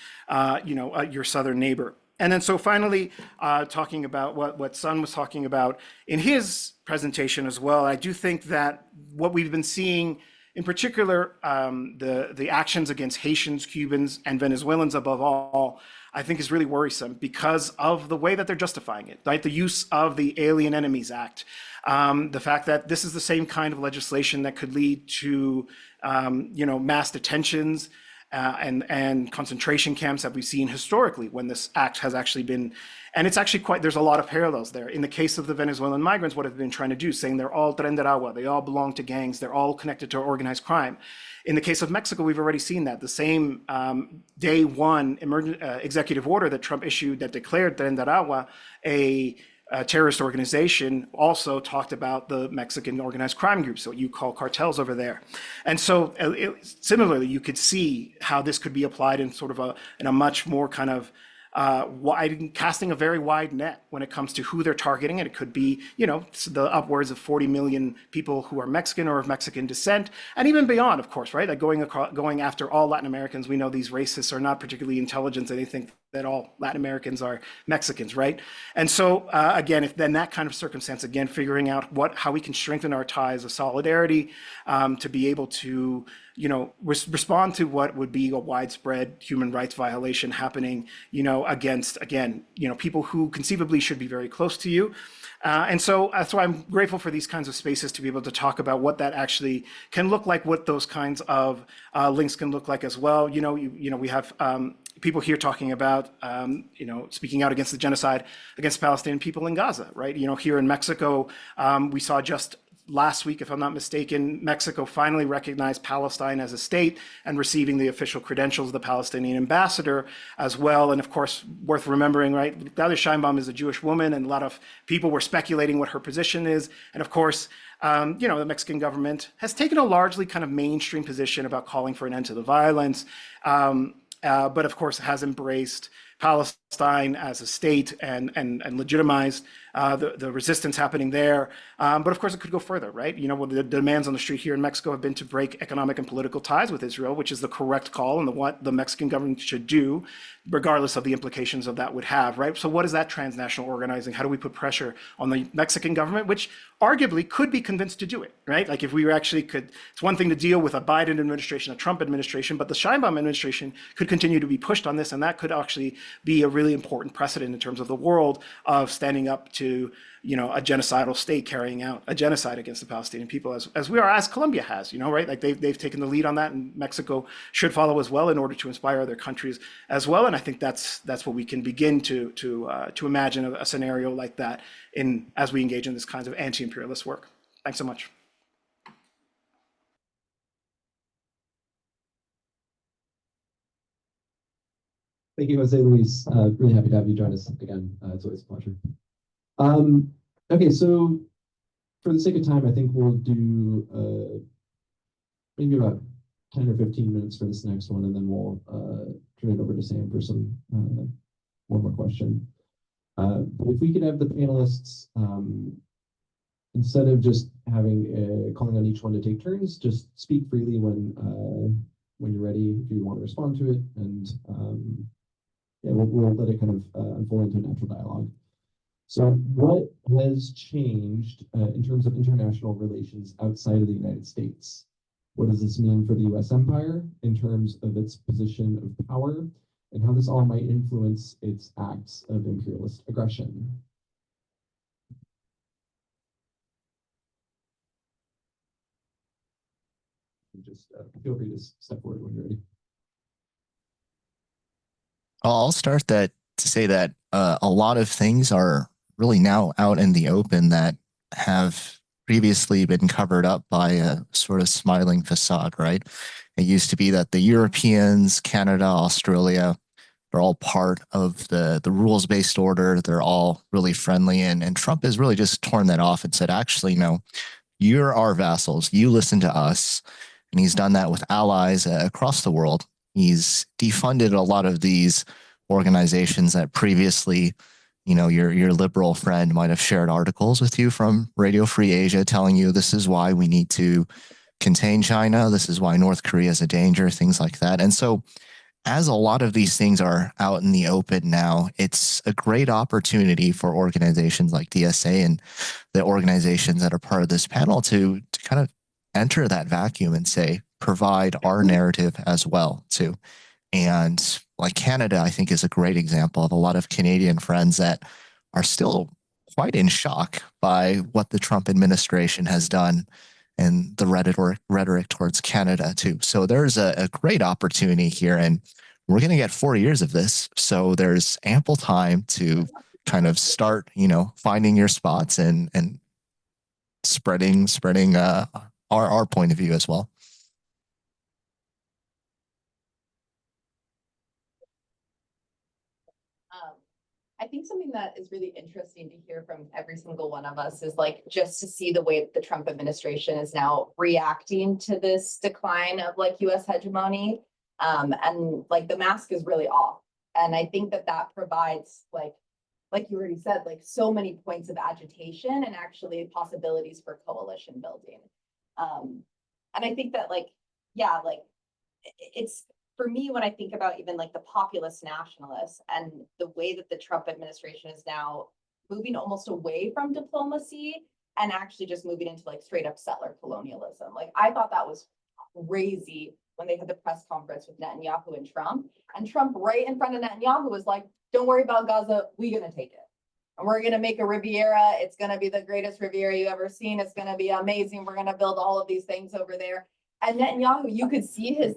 your southern neighbor. And then so finally, talking about what Sun was talking about in his presentation as well, I do think that what we've been seeing, in particular, the actions against Haitians, Cubans, and Venezuelans above all, I think is really worrisome because of the way that they're justifying it, right? The use of the Alien Enemies Act, the fact that this is the same kind of legislation that could lead to, mass detentions and concentration camps that we've seen historically when this act has actually been, and it's actually there's a lot of parallels there. In the case of the Venezuelan migrants, what have they been trying to do, saying they're all Tren de Aragua, they all belong to gangs, they're all connected to organized crime. In the case of Mexico, we've already seen that. The same day one executive order that Trump issued that declared Tren de Aragua a terrorist organization also talked about the Mexican organized crime groups, what you call cartels over there. And so similarly, you could see how this could be applied in sort of in a much more kind of casting a very wide net when it comes to who they're targeting. And it could be, the upwards of 40 million people who are Mexican or of Mexican descent, and even beyond, of course, right? Like going after all Latin Americans. We know these racists are not particularly intelligent, and they think that all Latin Americans are Mexicans, right? And so again, if then that kind of circumstance, again, figuring out how we can strengthen our ties of solidarity to be able to, respond to what would be a widespread human rights violation happening, against, again, people who conceivably should be very close to you. And so that's why I'm grateful for these kinds of spaces to be able to talk about what that actually can look like, what those kinds of links can look like as well. We have people here talking about, speaking out against the genocide against Palestinian people in Gaza, right? Here in Mexico, we saw just last week, if I'm not mistaken, Mexico finally recognized Palestine as a state and receiving the official credentials of the Palestinian ambassador as well. And of course, worth remembering, right? Gladys Sheinbaum is a Jewish woman, and a lot of people were speculating what her position is. And of course, the Mexican government has taken a largely kind of mainstream position about calling for an end to the violence, but of course has embraced Palestine as a state and legitimized the resistance happening there. But of course, it could go further, right? The demands on the street here in Mexico have been to break economic and political ties with Israel, which is the correct call and what the Mexican government should do, regardless of the implications of that would have, right? So what is that transnational organizing? How do we put pressure on the Mexican government, which arguably could be convinced to do it, right? Like if we actually could, it's one thing to deal with a Biden administration, a Trump administration, but the Sheinbaum administration could continue to be pushed on this, and that could actually be a really important precedent in terms of the world of standing up to, a genocidal state carrying out a genocide against the Palestinian people, as Colombia has, right? Like they've taken the lead on that, and Mexico should follow as well in order to inspire other countries as well. And I think that's what we can begin to imagine a scenario like that as we engage in this kinds of anti-imperialist work. Thanks so much. Thank you, Jose Luis. Really happy to have you join us again. It's always a pleasure. Okay, so for the sake of time, I think we'll do maybe about 10 or 15 minutes for this next one, and then we'll turn it over to Sam for some one more question. But if we could have the panelists, instead of just having calling on each one to take turns, just speak freely when you're ready, if you want to respond to it, and yeah, we'll let it kind of unfold into a natural dialogue. So what has changed in terms of international relations outside of the United States? What does this mean for the US empire in terms of its position of power, and how this all might influence its acts of imperialist aggression? Just feel free to step forward when you're ready. I'll start that to say that a lot of things are really now out in the open that have previously been covered up by a sort of smiling facade, right? It used to be that the Europeans, Canada, Australia, they're all part of the rules-based order. They're all really friendly. And Trump has really just torn that off and said, actually, no, you're our vassals. You listen to us. And he's done that with allies across the world. He's defunded a lot of these organizations that previously, you know, your liberal friend might have shared articles with you from Radio Free Asia telling you this is why we need to contain China. This is why North Korea is a danger, things like that. And so as a lot of these things are out in the open now, it's a great opportunity for organizations like DSA and the organizations that are part of this panel to kind of enter that vacuum and say, provide our narrative as well too. And like Canada, I think is a great example of a lot of Canadian friends that are still quite in shock by what the Trump administration has done and the rhetoric towards Canada too. So there's a great opportunity here, and we're going to get 4 years of this. So there's ample time to kind of start, you know, finding your spots and spreading our point of view as well. I think something that is really interesting to hear from every single one of us is like just to see the way the Trump administration is now reacting to this decline of like US hegemony. And like the mask is really off. And I think that that provides like you already said, like so many points of agitation and actually possibilities for coalition building. And I think that like, yeah, like it's, for me, when I think about even like the populist nationalists and the way that the Trump administration is now moving almost away from diplomacy and actually just moving into like straight up settler colonialism. Like I thought that was crazy when they had the press conference with Netanyahu and Trump right in front of Netanyahu was like, don't worry about Gaza, we're gonna take it. And we're gonna make a Riviera. It's gonna be the greatest Riviera you ever seen. It's gonna be amazing. We're gonna build all of these things over there. And Netanyahu, you could see his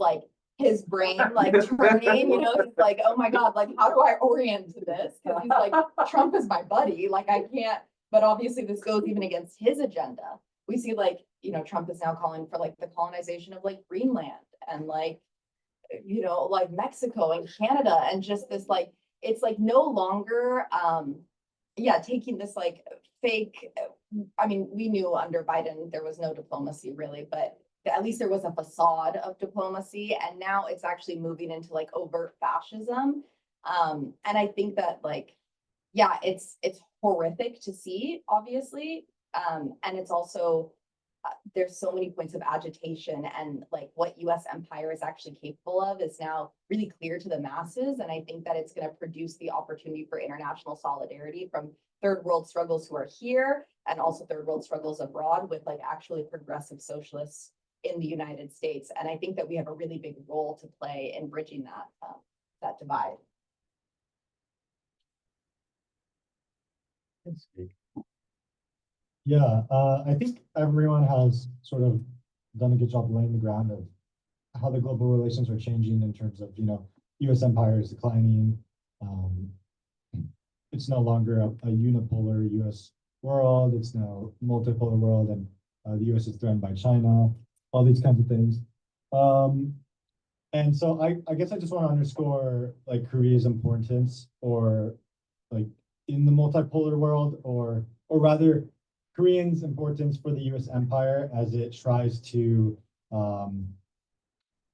brain like turning, you know, he's like, oh my God, like how do I orient to this? Because he's like, Trump is my buddy, like I can't, but obviously this goes even against his agenda. We see like, you know, Trump is now calling for like the colonization of like Greenland and like, you know, like Mexico and Canada and just this like, it's like no longer, taking this like fake, I mean, we knew under Biden there was no diplomacy really, but at least there was a facade of diplomacy, and now it's actually moving into like overt fascism. And I think that like, yeah, it's horrific to see, obviously. And it's also, there's so many points of agitation and like what US empire is actually capable of is now really clear to the masses. And I think that it's going to produce the opportunity for international solidarity from third world struggles who are here and also third world struggles abroad with like actually progressive socialists in the United States. And I think that we have a really big role to play in bridging that divide. Yeah, I think everyone has sort of done a good job laying the ground of how the global relations are changing in terms of, you know, US empire is declining. It's no longer a unipolar US world. It's now a multipolar world, and the US is threatened by China, all these kinds of things. And so I guess I just want to underscore like Korea's importance, or like in the multipolar world, or rather Koreans' importance for the US empire as it tries to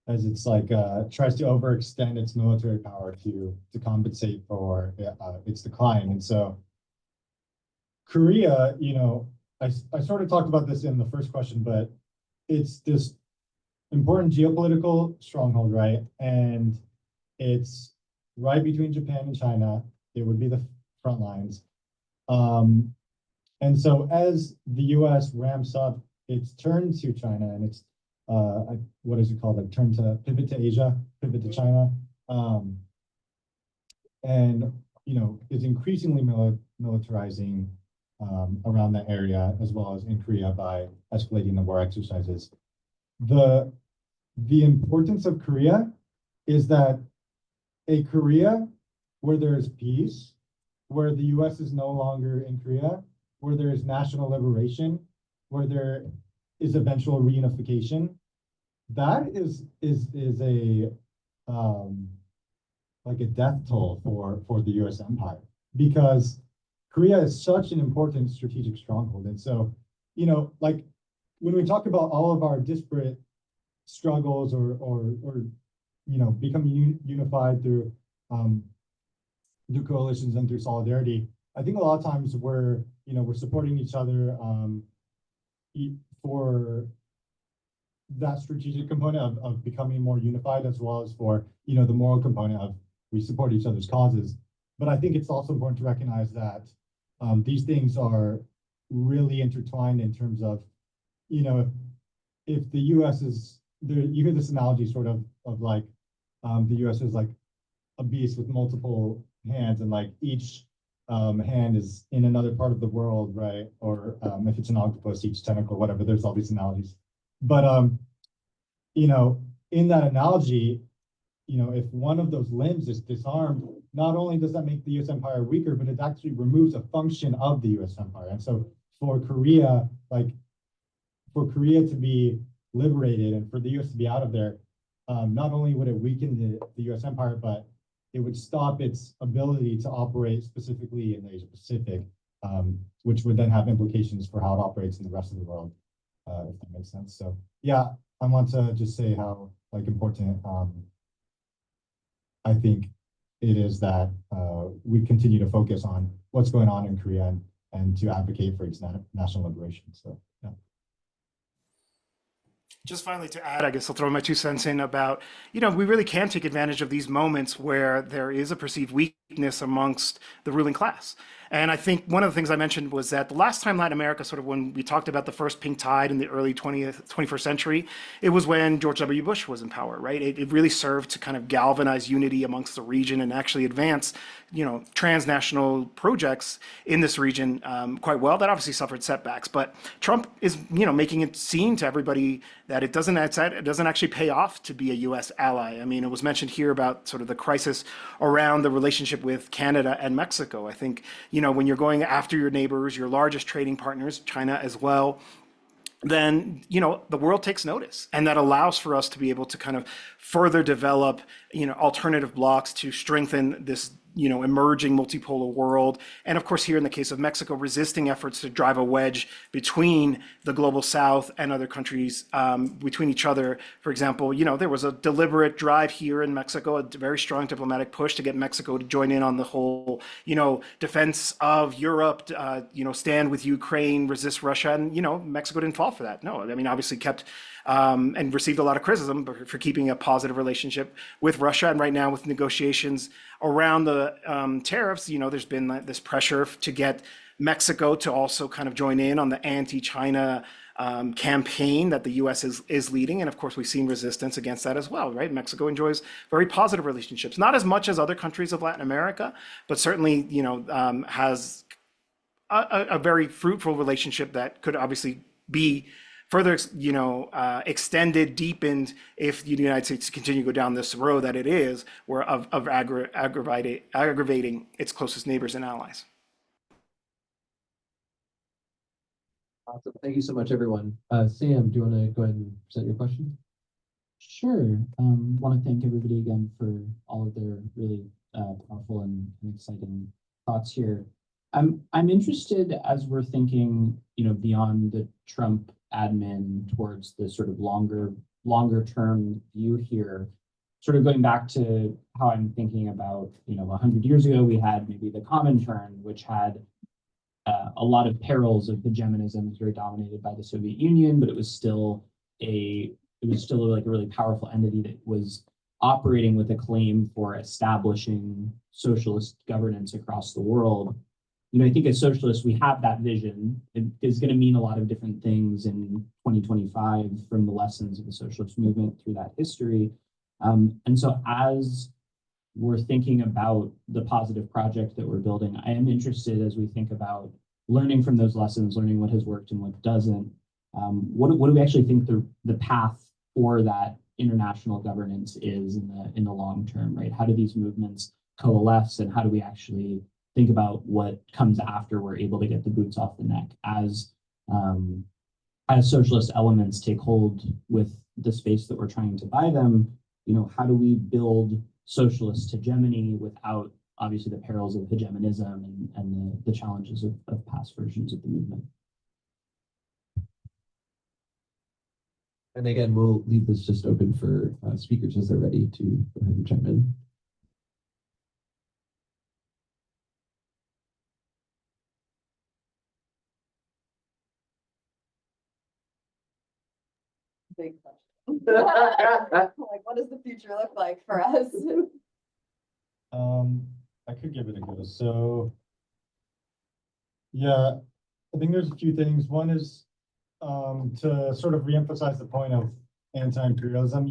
as it's like tries to overextend its military power to compensate for its decline. And so Korea, I sort of talked about this in the first question, but it's this important geopolitical stronghold, right? And it's right between Japan and China. It would be the front lines. And so as the US ramps up its turn to China and its, what is it called? Like pivot to Asia, pivot to China. And, is increasingly militarizing around that area, as well as in Korea by escalating the war exercises. The importance of Korea is that a Korea where there is peace, where the US is no longer in Korea, where there is national liberation, where there is eventual reunification, that is a like a death toll for the US empire, because Korea is such an important strategic stronghold. And so, like when we talk about all of our disparate struggles or becoming unified through coalitions and through solidarity, I think a lot of times we're supporting each other for that strategic component of becoming more unified, as well as for the moral component of we support each other's causes. But I think it's also important to recognize that these things are really intertwined in terms of, if the US is there, you hear this analogy sort of like the US is like a beast with multiple hands, and like each hand is in another part of the world, right? Or if it's an octopus, each tentacle, whatever, there's all these analogies. But in that analogy, if one of those limbs is disarmed, not only does that make the US empire weaker, but it actually removes a function of the US empire. And so for Korea, to be liberated and for the US to be out of there, not only would it weaken the US empire, but it would stop its ability to operate specifically in the Asia Pacific, which would then have implications for how it operates in the rest of the world, if that makes sense. So yeah, I want to just say how important I think it is that we continue to focus on what's going on in Korea and to advocate for its national liberation. So yeah. Just finally to add, I guess I'll throw my 2 cents in about, we really can take advantage of these moments where there is a perceived weakness amongst the ruling class. And I think one of the things I mentioned was that the last time Latin America, sort of when we talked about the first pink tide in the early 21st century, it was when George W. Bush was in power, right? It really served to kind of galvanize unity amongst the region and actually advance, transnational projects in this region quite well. That obviously suffered setbacks, but Trump is, making it seem to everybody that it doesn't actually pay off to be a U.S. ally. I mean, it was mentioned here about sort of the crisis around the relationship with Canada and Mexico. I think, when you're going after your neighbors, your largest trading partners, China as well, then, the world takes notice. And that allows for us to be able to kind of further develop, alternative blocks to strengthen this, emerging multipolar world. And of course, here in the case of Mexico, resisting efforts to drive a wedge between the global South and other countries, between each other. For example, there was a deliberate drive here in Mexico, a very strong diplomatic push to get Mexico to join in on the whole, defense of Europe, stand with Ukraine, resist Russia. And, Mexico didn't fall for that. No, I mean, obviously kept and received a lot of criticism for keeping a positive relationship with Russia. And right now with negotiations around the tariffs, there's been this pressure to get Mexico to also kind of join in on the anti-China campaign that the U.S. is leading. And of course, we've seen resistance against that as well, right? Mexico enjoys very positive relationships, not as much as other countries of Latin America, but certainly, has a very fruitful relationship that could obviously be further, extended, deepened if the United States continue to go down this road that it is, where of aggravating its closest neighbors and allies. Awesome. Thank you so much, everyone. Sam, do you want to go ahead and present your question? Sure. Want to thank everybody again for all of their really powerful and exciting thoughts here. I'm interested, as we're thinking, beyond the Trump admin towards the sort of longer longer term view here, sort of going back to how I'm thinking about, 100 years ago, we had maybe the Comintern, which had a lot of perils of hegemonism. It was very dominated by the Soviet Union, but it was still like a really powerful entity that was operating with a claim for establishing socialist governance across the world. I think as socialists, we have that vision. It is going to mean a lot of different things in 2025 from the lessons of the socialist movement through that history. And so as we're thinking about the positive project that we're building, I am interested as we think about learning from those lessons, learning what has worked and what doesn't. What do we actually think the path for that international governance is in the long term, right? How do these movements coalesce, and how do we actually think about what comes after we're able to get the boots off the neck as socialist elements take hold with the space that we're trying to buy them? How do we build socialist hegemony without obviously the perils of hegemonism and the challenges of past versions of the movement? And again, we'll leave this just open for speakers as they're ready to go ahead and chime in. Big question. Like, what does the future look like for us? I could give it a go. So, yeah, I think there's a few things. One is to sort of reemphasize the point of anti-imperialism.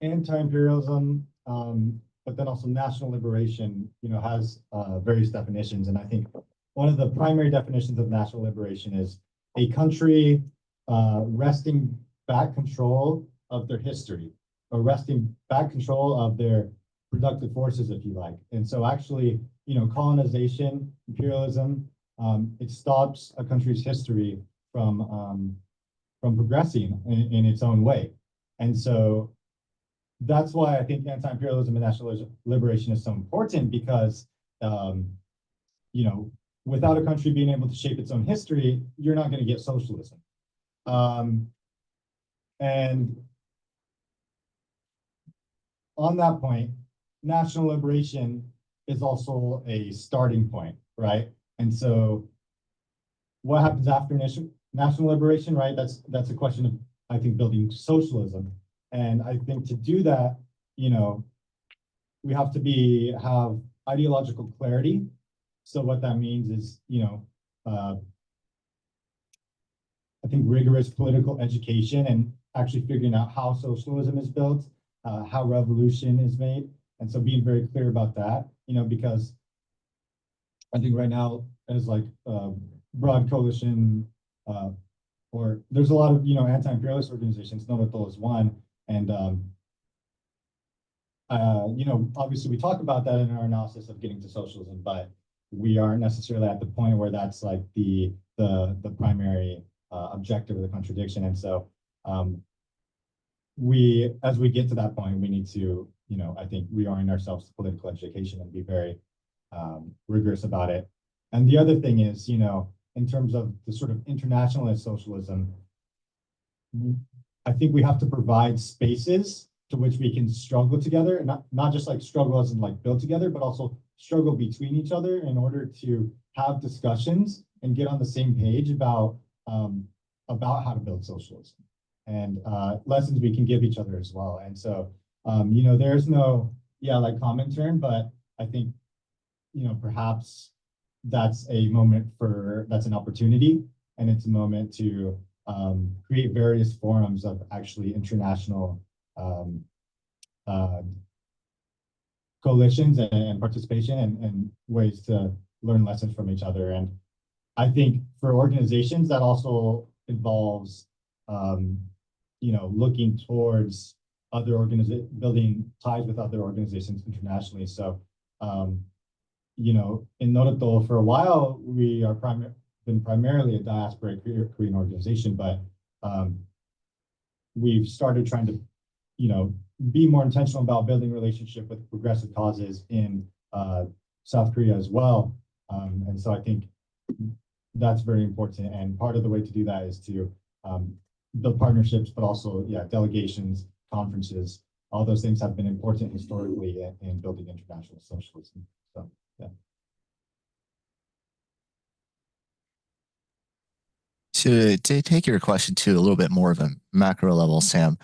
Anti-imperialism, but then also national liberation, has various definitions. And I think one of the primary definitions of national liberation is a country wresting back control of their history, or wresting back control of their productive forces, if you like. And so actually, colonization, imperialism, it stops a country's history from progressing in its own way. And so that's why I think anti-imperialism and national liberation is so important, because without a country being able to shape its own history, you're not going to get socialism. And on that point, national liberation is also a starting point, right? And so what happens after national liberation, right? That's a question of, I think, building socialism. And I think to do that, we have to have ideological clarity. So what that means is, I think rigorous political education and actually figuring out how socialism is built, how revolution is made. And so being very clear about that, because I think right now as like broad coalition, or there's a lot of, anti-imperialist organizations, NoDutDol is one. And, obviously we talk about that in our analysis of getting to socialism, but we aren't necessarily at the point where that's like the primary objective of the contradiction. And so as we get to that point, we need to, I think, reorient ourselves to political education and be very rigorous about it. And the other thing is, in terms of the sort of internationalist socialism, I think we have to provide spaces to which we can struggle together, and not just like struggle as in like build together, but also struggle between each other in order to have discussions and get on the same page about how to build socialism and lessons we can give each other as well. And so, there's no, Comintern, but I think, perhaps that's an opportunity, and it's a moment to create various forums of actually international coalitions and participation and ways to learn lessons from each other. And I think for organizations that also involves, looking towards building ties with other organizations internationally. So, in NoDutDol for a while, we are been primarily a diaspora Korean organization, but we've started trying to, be more intentional about building relationship with progressive causes in South Korea as well. And so I think that's very important. And part of the way to do that is to build partnerships, but also, yeah, delegations, conferences. All those things have been important historically in building international socialism. So, yeah. To take your question to a little bit more of a macro level, Sam,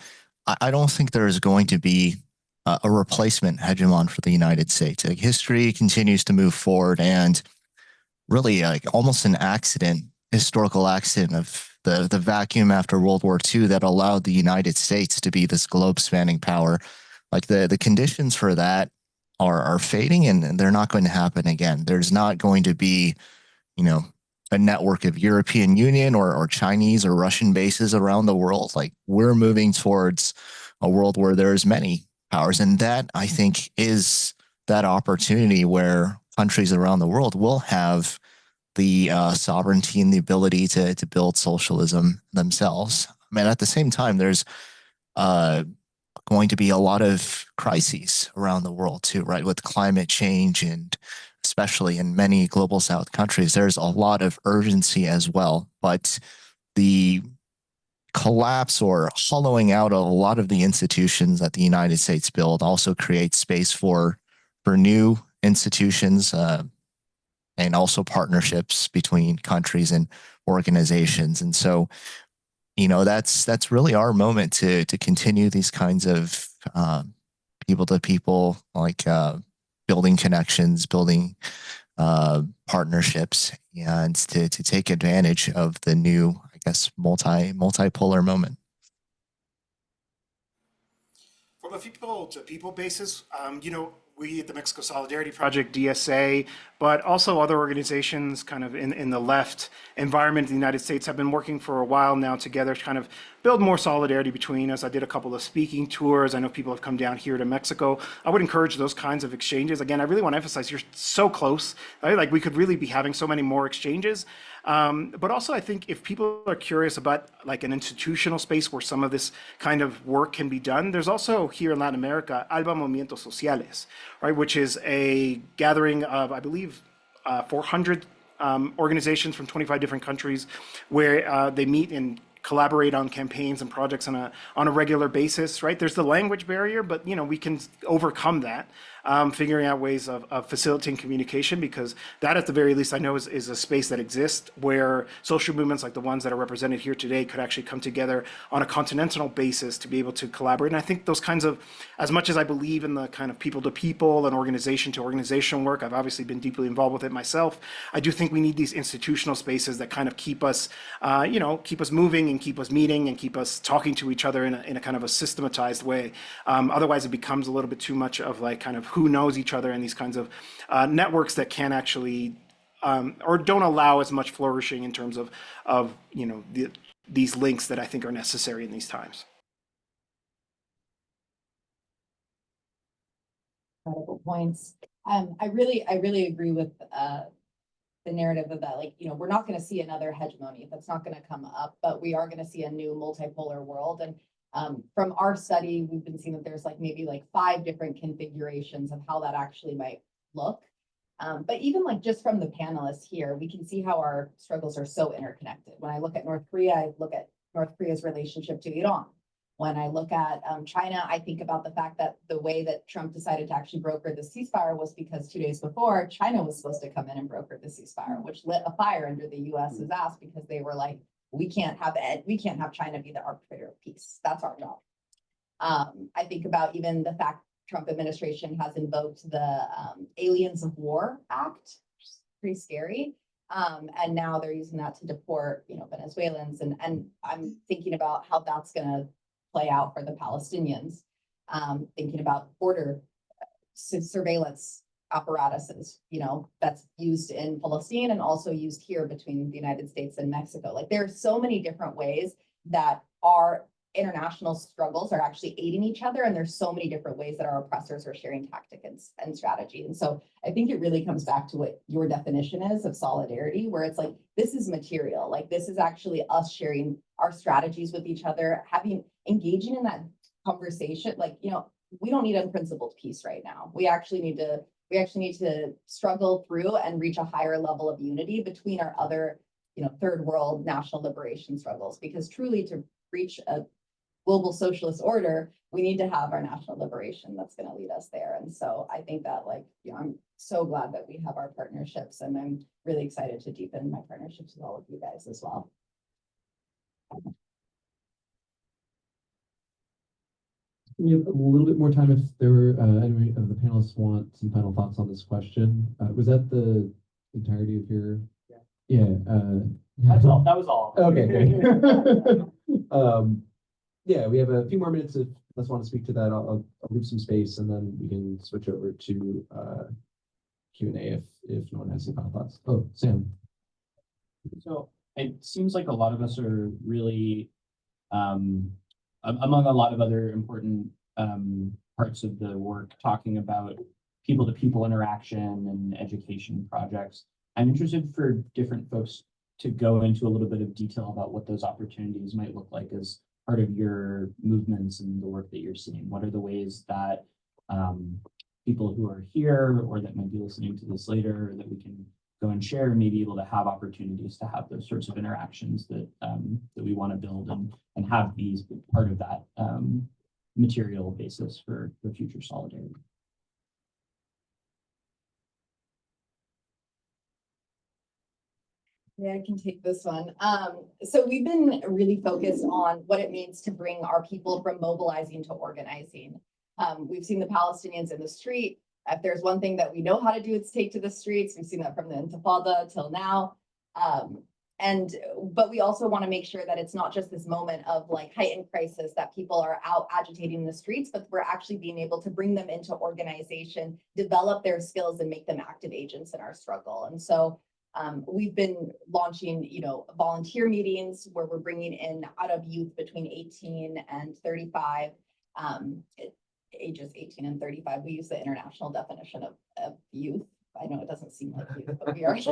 I don't think there's going to be a replacement hegemon for the United States. Like, history continues to move forward, and really, like, almost an accident, historical accident of the vacuum after World War II that allowed the United States to be this globe spanning power. Like, the conditions for that are fading, and they're not going to happen again. There's not going to be, you know, a network of European Union or Chinese or Russian bases around the world. Like, we're moving towards a world where there's many powers. And that, I think, is that opportunity where countries around the world will have the sovereignty and the ability to build socialism themselves. I mean, at the same time, there's going to be a lot of crises around the world too, right? With climate change, and especially in many global South countries, there's a lot of urgency as well. But the collapse or hollowing out of a lot of the institutions that the United States built also creates space for new institutions, and also partnerships between countries and organizations. And so, you know, that's really our moment to continue these kinds of people to people, like building connections, building partnerships, and to take advantage of the new, I guess, multipolar moment. From a people to people basis, you know, we at the Mexico Solidarity Project, DSA, but also other organizations kind of in the left environment in the United States have been working for a while now together to kind of build more solidarity between us. I did a couple of speaking tours. I know people have come down here to Mexico. I would encourage those kinds of exchanges. Again, I really want to emphasize you're so close, right? Like, we could really be having so many more exchanges. But also, I think if people are curious about like an institutional space where some of this kind of work can be done, there's also here in Latin America, Alba Movimientos Sociales, right, which is a gathering of, I believe, 400 organizations from 25 different countries, where they meet and collaborate on campaigns and projects on a regular basis, right? There's the language barrier, but, you know, we can overcome that, figuring out ways of facilitating communication, because that, at the very least, I know is a space that exists where social movements like the ones that are represented here today could actually come together on a continental basis to be able to collaborate. And I think those kinds of, as much as I believe in the kind of people to people and organization to organization work, I've obviously been deeply involved with it myself. I do think we need these institutional spaces that kind of keep us, you know, keep us moving and keep us meeting and keep us talking to each other in a kind of a systematized way. Otherwise, it becomes a little bit too much of like kind of who knows each other and these kinds of networks that can actually or don't allow as much flourishing in terms of you know, these links that I think are necessary in these times. Incredible points. I really agree with the narrative of that. Like, you know, we're not going to see another hegemony. That's not going to come up, but we are going to see a new multipolar world. And from our study, we've been seeing that there's like maybe like 5 different configurations of how that actually might look. But even like just from the panelists here, we can see how our struggles are so interconnected. When I look at North Korea, I look at North Korea's relationship to Iran. When I look at China, I think about the fact that the way that Trump decided to actually broker the ceasefire was because 2 days before, China was supposed to come in and broker the ceasefire, which lit a fire under the US's ass, because they were like, we can't have China be the arbitrator of peace. That's our job. I think about even the fact Trump administration has invoked the Aliens of War Act, which is pretty scary. And now they're using that to deport, you know, Venezuelans. And I'm thinking about how that's going to play out for the Palestinians, thinking about border surveillance apparatuses, you know, that's used in Palestine and also used here between the United States and Mexico. Like, there are so many different ways that our international struggles are actually aiding each other, and there's so many different ways that our oppressors are sharing tactic and strategy. And so I think it really comes back to what your definition is of solidarity, where it's like, this is material, like this is actually us sharing our strategies with each other, engaging in that conversation. Like, you know, we don't need unprincipled peace right now. We actually need to struggle through and reach a higher level of unity between our other, you know, third world national liberation struggles, because truly to reach a global socialist order, we need to have our national liberation that's going to lead us there. And so I think that, like, you know, I'm so glad that we have our partnerships, and I'm really excited to deepen my partnerships with all of you guys as well. We have a little bit more time if there were any of the panelists want some final thoughts on this question. Was that the entirety of your? Yeah. That's all. That was all. Okay, great. Yeah, we have a few more minutes if let's want to speak to that. I'll leave some space, and then we can switch over to Q&A if no one has any final thoughts. Oh, Sam. So it seems like a lot of us are really, among a lot of other important parts of the work, talking about people-to-people interaction and education projects. I'm interested for different folks to go into a little bit of detail about what those opportunities might look like as part of your movements and the work that you're seeing. What are the ways that people who are here or that might be listening to this later that we can go and share and may be able to have opportunities to have those sorts of interactions that that we want to build and have these part of that material basis for the future solidarity. Yeah, I can take this one. So we've been really focused on what it means to bring our people from mobilizing to organizing. We've seen the Palestinians in the street. If there's one thing that we know how to do, it's take to the streets. We've seen that from the Intifada till now. But we also want to make sure that it's not just this moment of like heightened crisis that people are out agitating in the streets, but we're actually being able to bring them into organization, develop their skills, and make them active agents in our struggle. And so we've been launching, you know, volunteer meetings where we're bringing in out of youth between 18 and 35, ages 18 and 35. We use the international definition of youth. I know it doesn't seem like youth, but we are youth.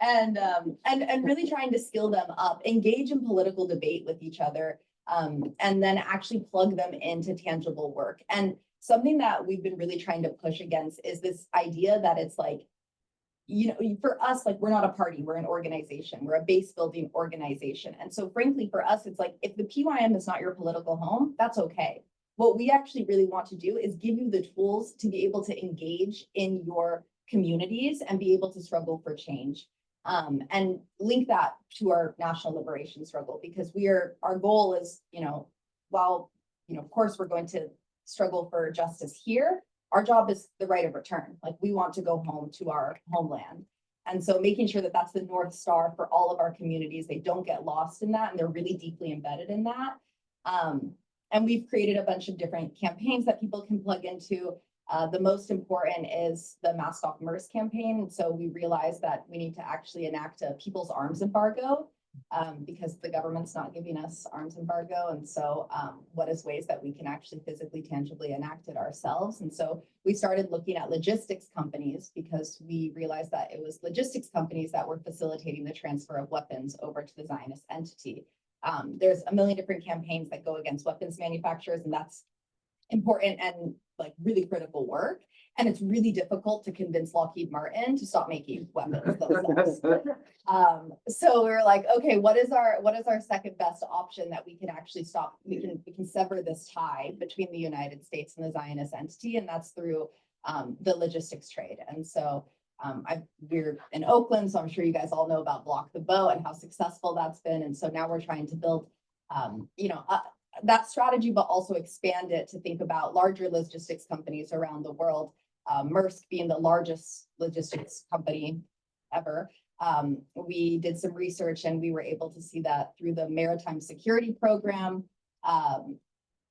And really trying to skill them up, engage in political debate with each other, and then actually plug them into tangible work. And something that we've been really trying to push against is this idea that it's like, you know, for us, like, we're not a party, we're an organization, we're a base building organization. And so frankly, for us, it's like, if the PYM is not your political home, that's okay. What we actually really want to do is give you the tools to be able to engage in your communities and be able to struggle for change. And link that to our national liberation struggle, because our goal is, you know, while, you know, of course, we're going to struggle for justice here, our job is the right of return. Like, we want to go home to our homeland. And so making sure that that's the North Star for all of our communities, they don't get lost in that, and they're really deeply embedded in that. And we've created a bunch of different campaigns that people can plug into. The most important is the Mask Off MERS campaign. So we realized that we need to actually enact a people's arms embargo because the government's not giving us arms embargo. And so what is ways that we can actually physically, tangibly enact it ourselves? And so we started looking at logistics companies because we realized that it was logistics companies that were facilitating the transfer of weapons over to the Zionist entity. There's a million different campaigns that go against weapons manufacturers, and that's important and like really critical work. And it's really difficult to convince Lockheed Martin to stop making weapons themselves. So we were like, okay, what is our second best option that we can actually stop? We can sever this tie between the United States and the Zionist entity, and that's through the logistics trade. And so we're in Oakland, so I'm sure you guys all know about Block the Boat and how successful that's been. And so now we're trying to build, that strategy, but also expand it to think about larger logistics companies around the world. Maersk being the largest logistics company ever. We did some research and we were able to see that through the Maritime Security Program,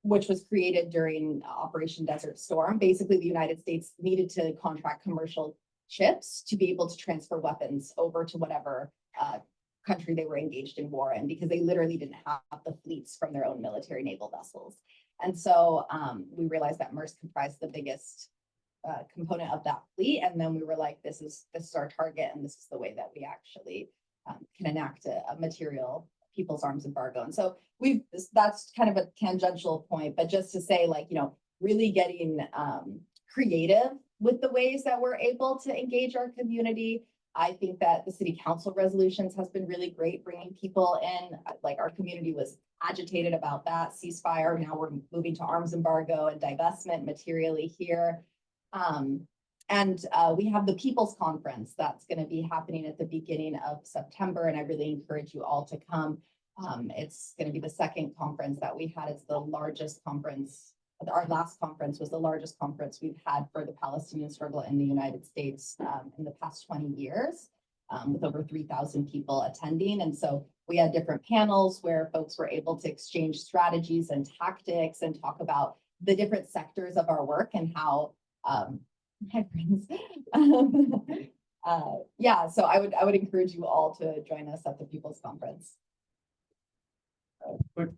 which was created during Operation Desert Storm. Basically, the United States needed to contract commercial ships to be able to transfer weapons over to whatever country they were engaged in war in, because they literally didn't have the fleets from their own military naval vessels. And so we realized that Maersk comprised the biggest component of that fleet. And then we were like, this is our target, and this is the way that we actually can enact a material people's arms embargo. And so that's kind of a tangential point, but just to say, like, really getting creative with the ways that we're able to engage our community. I think that the city council resolutions has been really great, bringing people in. Like our community was agitated about that ceasefire. Now we're moving to arms embargo and divestment materially here. And we have the People's Conference that's going to be happening at the beginning of September, and I really encourage you all to come. It's going to be the second conference that we had. It's the largest conference. Our last conference was the largest conference we've had for the Palestinian struggle in the United States in the past 20 years, with over 3,000 people attending. And so we had different panels where folks were able to exchange strategies and tactics and talk about the different sectors of our work and how my friends. Yeah, so I would encourage you all to join us at the People's Conference. Quick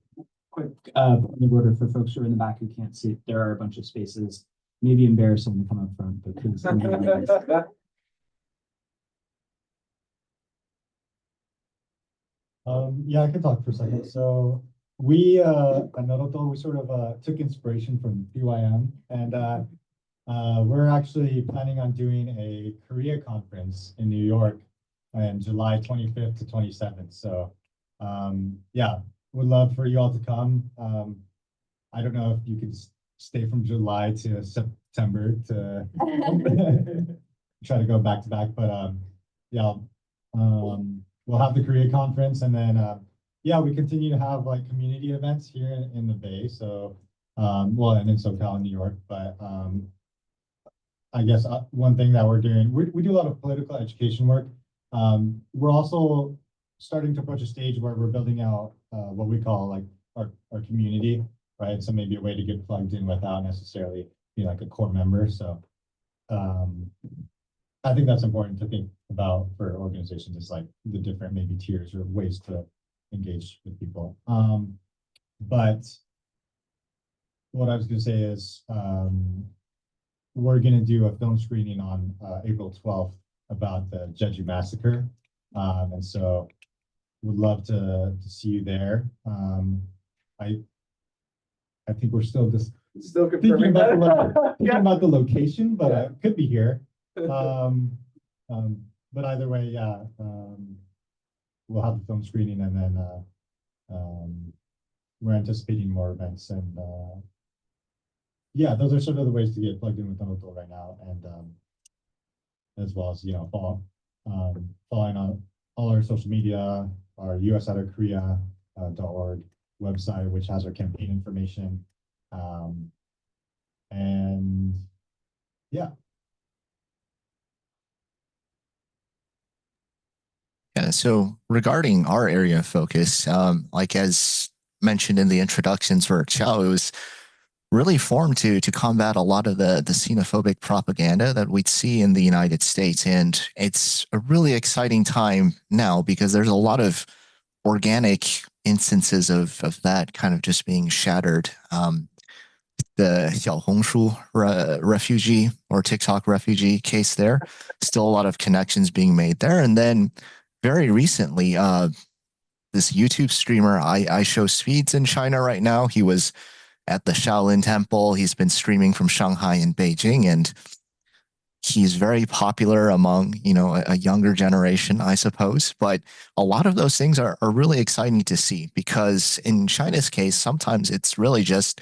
point of order for folks who are in the back who can't see. There are a bunch of spaces. Maybe embarrassing to come up front, but please. Yeah, I can talk for a second. So we at NoDutDol, we sort of took inspiration from PYM, and we're actually planning on doing a Korea conference in New York on July 25th to 27th. So yeah, would love for you all to come. I don't know if you could stay from July to September to try to go back to back, but yeah, we'll have the Korea conference, and then yeah, we continue to have like community events here in the Bay. So well, and in SoCal in New York, but I guess one thing that we're doing, we do a lot of political education work. We're also starting to approach a stage where we're building out what we call like our community, right? So maybe a way to get plugged in without necessarily being like a core member. So I think that's important to think about for organizations, is like the different maybe tiers or ways to engage with people. But what I was going to say is we're going to do a film screening on April 12th about the Jeju massacre. And so would love to see you there. I think we're still just thinking about the location, but it could be here. But either way, yeah, we'll have the film screening, and then we're anticipating more events, and yeah, those are sort of the ways to get plugged in with NoDutDol right now, and as well as, you know, following on all our social media, our US out of Korea.org website, which has our campaign information, and yeah. Yeah, so regarding our area of focus, like as mentioned in the introductions for Qiao, it was really formed to combat a lot of the xenophobic propaganda that we'd see in the United States. And it's a really exciting time now because there's a lot of organic instances of that kind of just being shattered. The Xiaohongshu refugee or TikTok refugee case there, still a lot of connections being made there. And then very recently, this YouTube streamer, I show speeds in China right now. He was at the Shaolin Temple. He's been streaming from Shanghai and Beijing, and he's very popular among, you know, a younger generation, I suppose. But a lot of those things are really exciting to see, because in China's case, sometimes it's really just,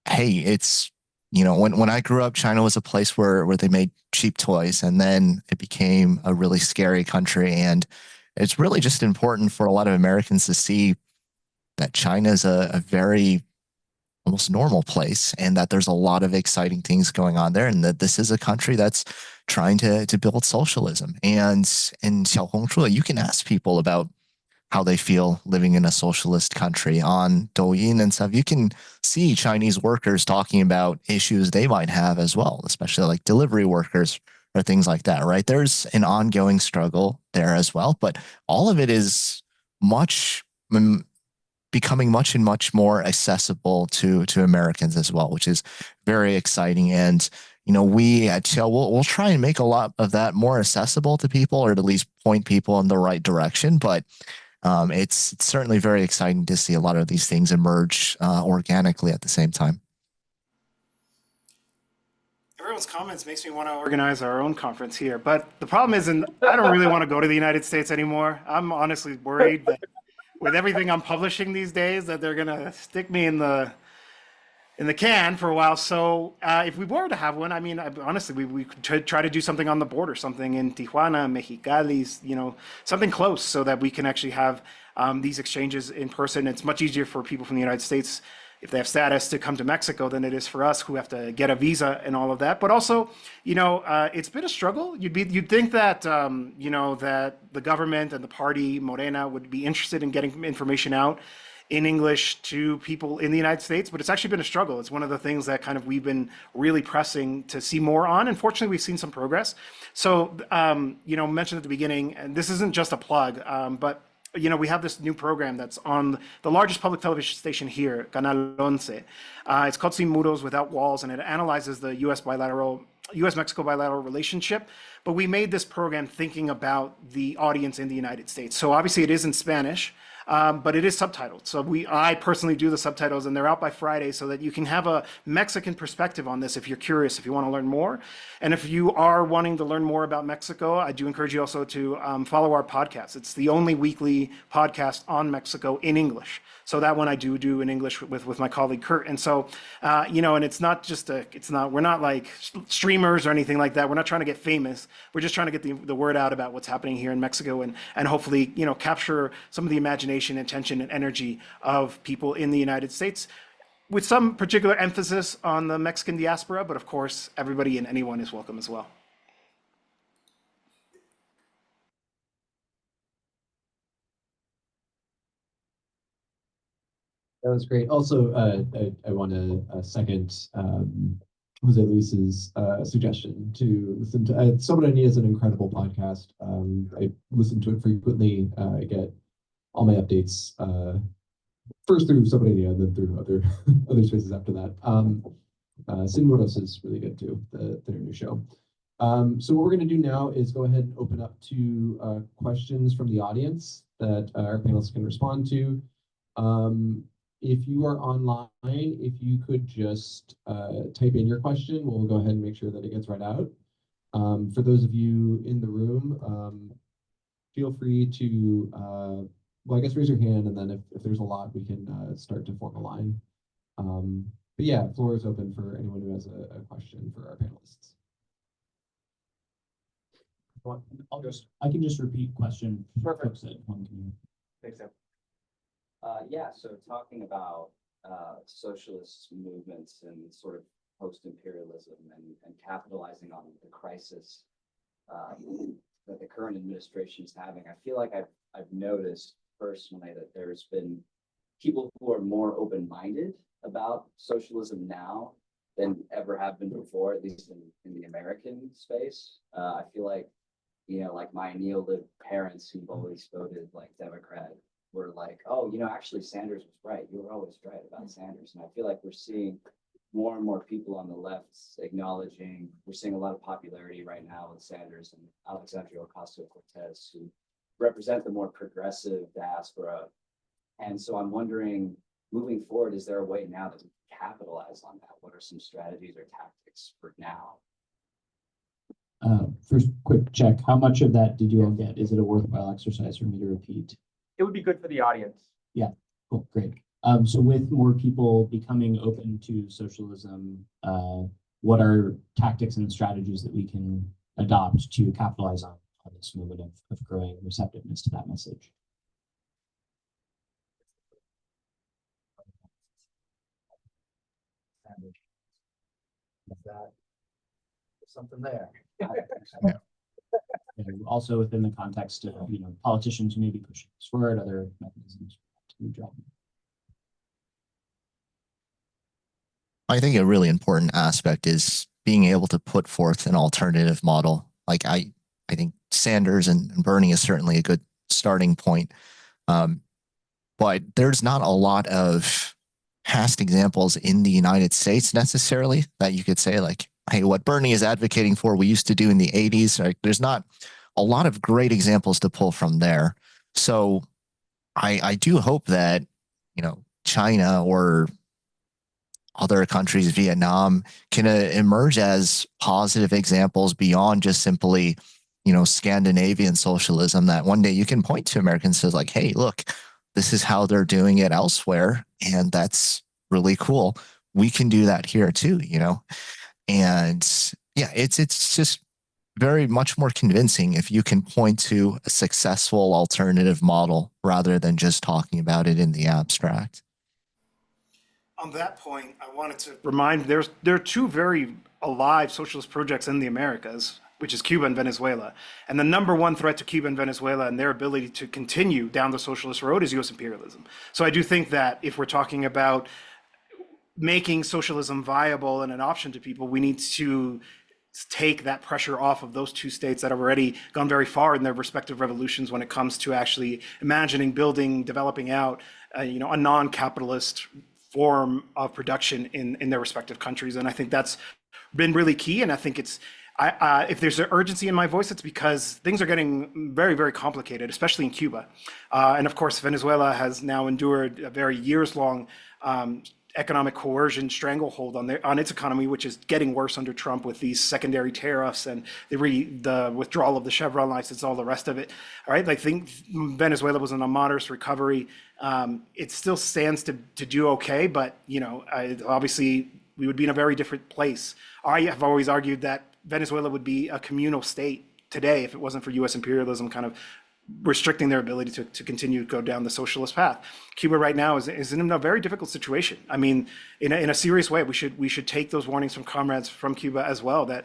hey, it's, you know, when I grew up, China was a place where they made cheap toys, and then it became a really scary country. And it's really just important for a lot of Americans to see that China is a very almost normal place, and that there's a lot of exciting things going on there, and that this is a country that's trying to build socialism. And in Xiaohongshu, you can ask people about how they feel living in a socialist country. On Douyin and stuff, you can see Chinese workers talking about issues they might have as well, especially like delivery workers or things like that, right? There's an ongoing struggle there as well, but all of it is becoming much and much more accessible to Americans as well, which is very exciting. And, you know, we at Qiao, we'll try and make a lot of that more accessible to people, or at least point people in the right direction. But it's certainly very exciting to see a lot of these things emerge organically at the same time. everyone's comments makes me want to organize our own conference here. But the problem is, I don't really want to go to the United States anymore. I'm honestly worried that with everything I'm publishing these days, that they're gonna stick me in the can for a while. So if we were to have one, I mean, honestly, we could try to do something on the border, something in Tijuana, Mexicali, you know, something close, so that we can actually have these exchanges in person. It's much easier for people from the United States, if they have status, to come to Mexico than it is for us who have to get a visa and all of that. But also, you know, it's been a struggle. You'd think that, you know, that the government and the party, Morena, would be interested in getting information out in English to people in the United States, but it's actually been a struggle. It's one of the things that kind of we've been really pressing to see more on. And fortunately, we've seen some progress. So, you know, mentioned at the beginning, and this isn't just a plug, but you know, we have this new program that's on the largest public television station here, Canal 11. It's called Sin Muros, Without Walls, and it analyzes the U.S.-Mexico bilateral relationship. But we made this program thinking about the audience in the United States. So obviously it is in Spanish, but it is subtitled. So I personally do the subtitles, and they're out by Friday, so that you can have a Mexican perspective on this if you're curious, if you want to learn more. And if you are wanting to learn more about Mexico, I do encourage you also to follow our podcast. It's the only weekly podcast on Mexico in English. So that one I do in English with my colleague Kurt. And so, you know, and it's not just we're not like streamers or anything like that. We're not trying to get famous. We're just trying to get the word out about what's happening here in Mexico, and hopefully, you know, capture some of the imagination, attention, and energy of people in the United States, with some particular emphasis on the Mexican diaspora. But of course, everybody and anyone is welcome as well. That was great. Also, I want to second Jose Luis's suggestion to listen to Soberania is an incredible podcast. I listen to it frequently. I get all my updates first through Soberania and then through other spaces after that. Sin Muros is really good too, their new show. So what we're going to do now is go ahead and open up to questions from the audience that our panelists can respond to. If you are online, if you could just type in your question, we'll go ahead and make sure that it gets read out. For those of you in the room, feel free to, well, I guess raise your hand, and then if there's a lot, we can start to form a line. But yeah, floor is open for anyone who has a question for our panelists. I can just repeat question. Perfect. Thanks. Yeah, so talking about socialist movements and sort of post-imperialism and capitalizing on the crisis that the current administration is having, I feel like I've noticed personally that there's been people who are more open-minded about socialism now than ever have been before, at least in the American space. I feel like, you know, like my neolib parents who've always voted like Democrat were like, oh, you know, actually Sanders was right. You were always right about Sanders. And I feel like we're seeing more and more people on the left acknowledging, we're seeing a lot of popularity right now with Sanders and Alexandria Ocasio-Cortez, who represent the more progressive diaspora. And so I'm wondering, moving forward, is there a way now that we can capitalize on that? What are some strategies or tactics for now? First, quick check. How much of that did you all get? Is it a worthwhile exercise for me to repeat? It would be good for the audience. Yeah, cool, great. So with more people becoming open to socialism, what are tactics and strategies that we can adopt to capitalize on this movement of growing receptiveness to that message? Is that something there? And also within the context of, you know, politicians who may be pushing this forward, other mechanisms to draw. I think a really important aspect is being able to put forth an alternative model. Like I think Sanders and Bernie is certainly a good starting point. But there's not a lot of past examples in the United States necessarily that you could say like, hey, what Bernie is advocating for, we used to do in the 80s. Right? There's not a lot of great examples to pull from there. So I do hope that, you know, China or other countries, Vietnam, can emerge as positive examples beyond just simply, Scandinavian socialism, that one day you can point to Americans as like, hey, look, this is how they're doing it elsewhere. And that's really cool. We can do that here too, And yeah, it's just very much more convincing if you can point to a successful alternative model rather than just talking about it in the abstract. On that point, I wanted to remind there are two very alive socialist projects in the Americas, which is Cuba and Venezuela. And the number one threat to Cuba and Venezuela and their ability to continue down the socialist road is US imperialism. So I do think that if we're talking about making socialism viable and an option to people, we need to take that pressure off of those two states that have already gone very far in their respective revolutions when it comes to actually imagining, building, developing out, a non-capitalist form of production in their respective countries. And I think that's been really key. And I think if there's an urgency in my voice, it's because things are getting very, very complicated, especially in Cuba. And of course, Venezuela has now endured a very years-long economic coercion stranglehold on its economy, which is getting worse under Trump with these secondary tariffs and the withdrawal of the Chevron license, all the rest of it. All right, I think Venezuela was in a modest recovery. It still stands to do okay, but obviously we would be in a very different place. I have always argued that Venezuela would be a communal state today if it wasn't for U.S. imperialism kind of restricting their ability to continue to go down the socialist path. Cuba right now is in a very difficult situation. I mean, in a serious way, we should take those warnings from comrades from Cuba as well, that,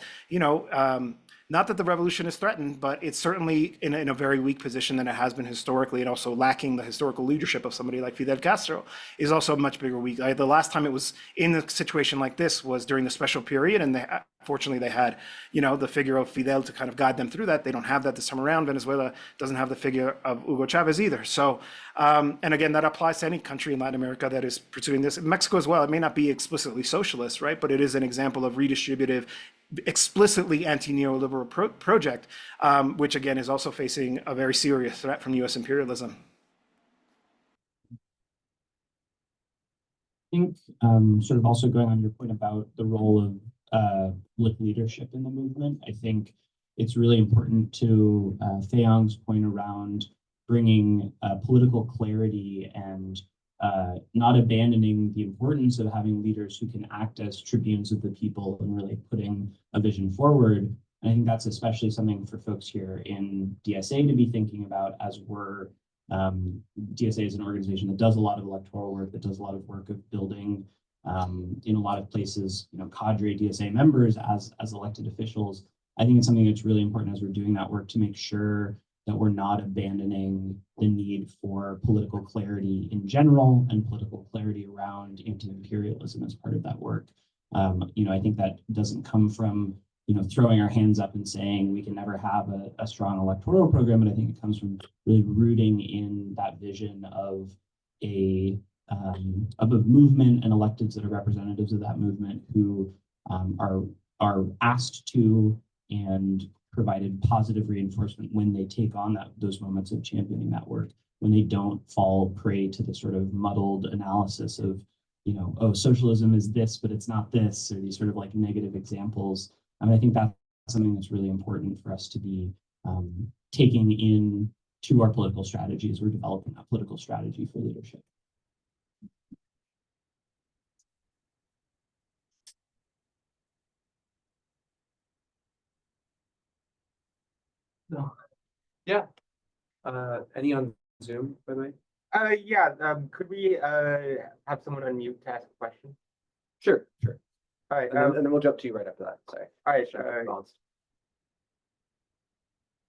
not that the revolution is threatened, but it's certainly in a very weak position than it has been historically, and also lacking the historical leadership of somebody like Fidel Castro is also a much bigger weak. The last time it was in a situation like this was during the special period, and fortunately they had, the figure of Fidel to kind of guide them through that. They don't have that this time around. Venezuela doesn't have the figure of Hugo Chavez either. So, and again, that applies to any country in Latin America that is pursuing this. Mexico as well. It may not be explicitly socialist, right? But it is an example of redistributive, explicitly anti-neoliberal project, which again is also facing a very serious threat from U.S. imperialism. I think sort of also going on your point about the role of leadership in the movement, I think it's really important to Fei-Yong's point around bringing political clarity and not abandoning the importance of having leaders who can act as tribunes of the people and really putting a vision forward. And I think that's especially something for folks here in DSA to be thinking about, as we're DSA is an organization that does a lot of electoral work, that does a lot of work of building in a lot of places, cadre DSA members as elected officials. I think it's something that's really important as we're doing that work to make sure that we're not abandoning the need for political clarity in general and political clarity around anti-imperialism as part of that work. I think that doesn't come from throwing our hands up and saying we can never have a strong electoral program, but I think it comes from really rooting in that vision of a movement and electeds that are representatives of that movement who are asked to and provided positive reinforcement when they take on those moments of championing that work, when they don't fall prey to the sort of muddled analysis of, oh, socialism is this, but it's not this, or these sort of like negative examples. I think that's something that's really important for us to be taking in to our political strategy as we're developing a political strategy for leadership. No. Yeah. Any on Zoom, by the way? Yeah, could we have someone unmute to ask a question? Sure. All right, And then we'll jump to you right after that. Sorry. all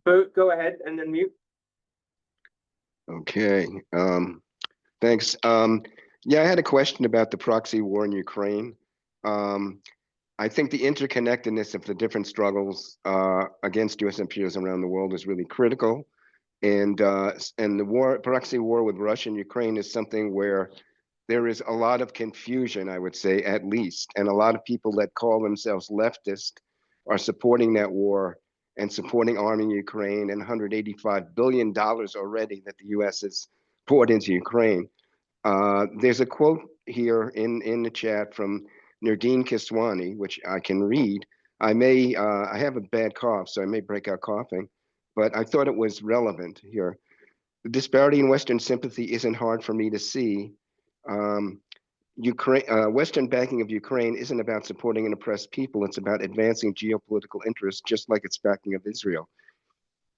right, go ahead and then mute. Okay, thanks. Yeah, I had a question about the proxy war in Ukraine. I think the interconnectedness of the different struggles against U.S. imperialism around the world is really critical. And the proxy war with Russia and Ukraine is something where there is a lot of confusion, I would say, at least. And a lot of people that call themselves leftist are supporting that war and supporting arming Ukraine, and $185 billion already that the U.S. has poured into Ukraine. There's a quote here in the chat from Nardine Kiswani, which I can read. I have a bad cough, so I may break out coughing, but I thought it was relevant here. The disparity in Western sympathy isn't hard for me to see. Western backing of Ukraine isn't about supporting an oppressed people. It's about advancing geopolitical interests, just like its backing of Israel.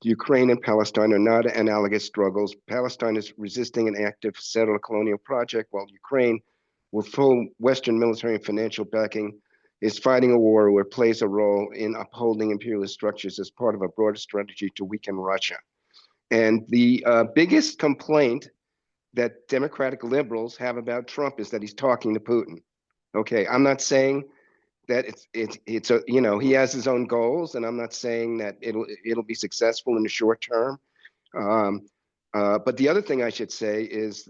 Ukraine and Palestine are not analogous struggles. Palestine is resisting an active settler colonial project, while Ukraine, with full Western military and financial backing, is fighting a war where it plays a role in upholding imperialist structures as part of a broader strategy to weaken Russia. And the biggest complaint that Democratic liberals have about Trump is that he's talking to Putin. Okay, I'm not saying that it's a, you know, he has his own goals, and I'm not saying that it'll be successful in the short term. But the other thing I should say is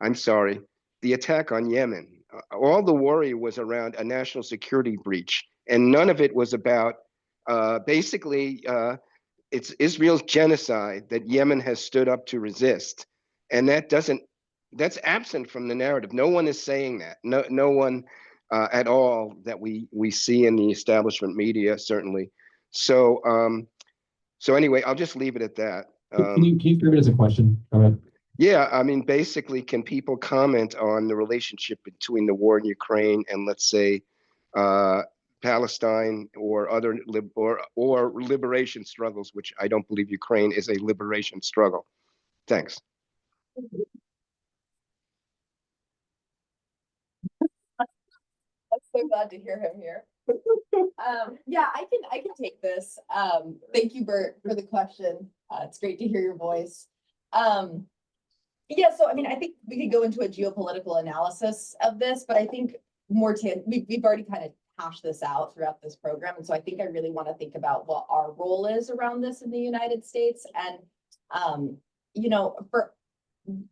I'm sorry, the attack on Yemen. All the worry was around a national security breach, and none of it was about basically it's Israel's genocide that Yemen has stood up to resist, and that's absent from the narrative. No one is saying that. No one at all that we see in the establishment media, certainly. So so anyway, I'll just leave it at that. Can you frame it as a question? Go ahead. Yeah, I mean, basically, can people comment on the relationship between the war in Ukraine and, let's say, Palestine or other or liberation struggles, which I don't believe Ukraine is a liberation struggle. Thanks. I'm so glad to hear him here. Yeah, I can take this. Thank you, Bert, for the question. It's great to hear your voice. Yeah, so I mean, I think we could go into a geopolitical analysis of this, but I think we've already kind of hashed this out throughout this program, and so I think I really want to think about what our role is around this in the United States. And you know, for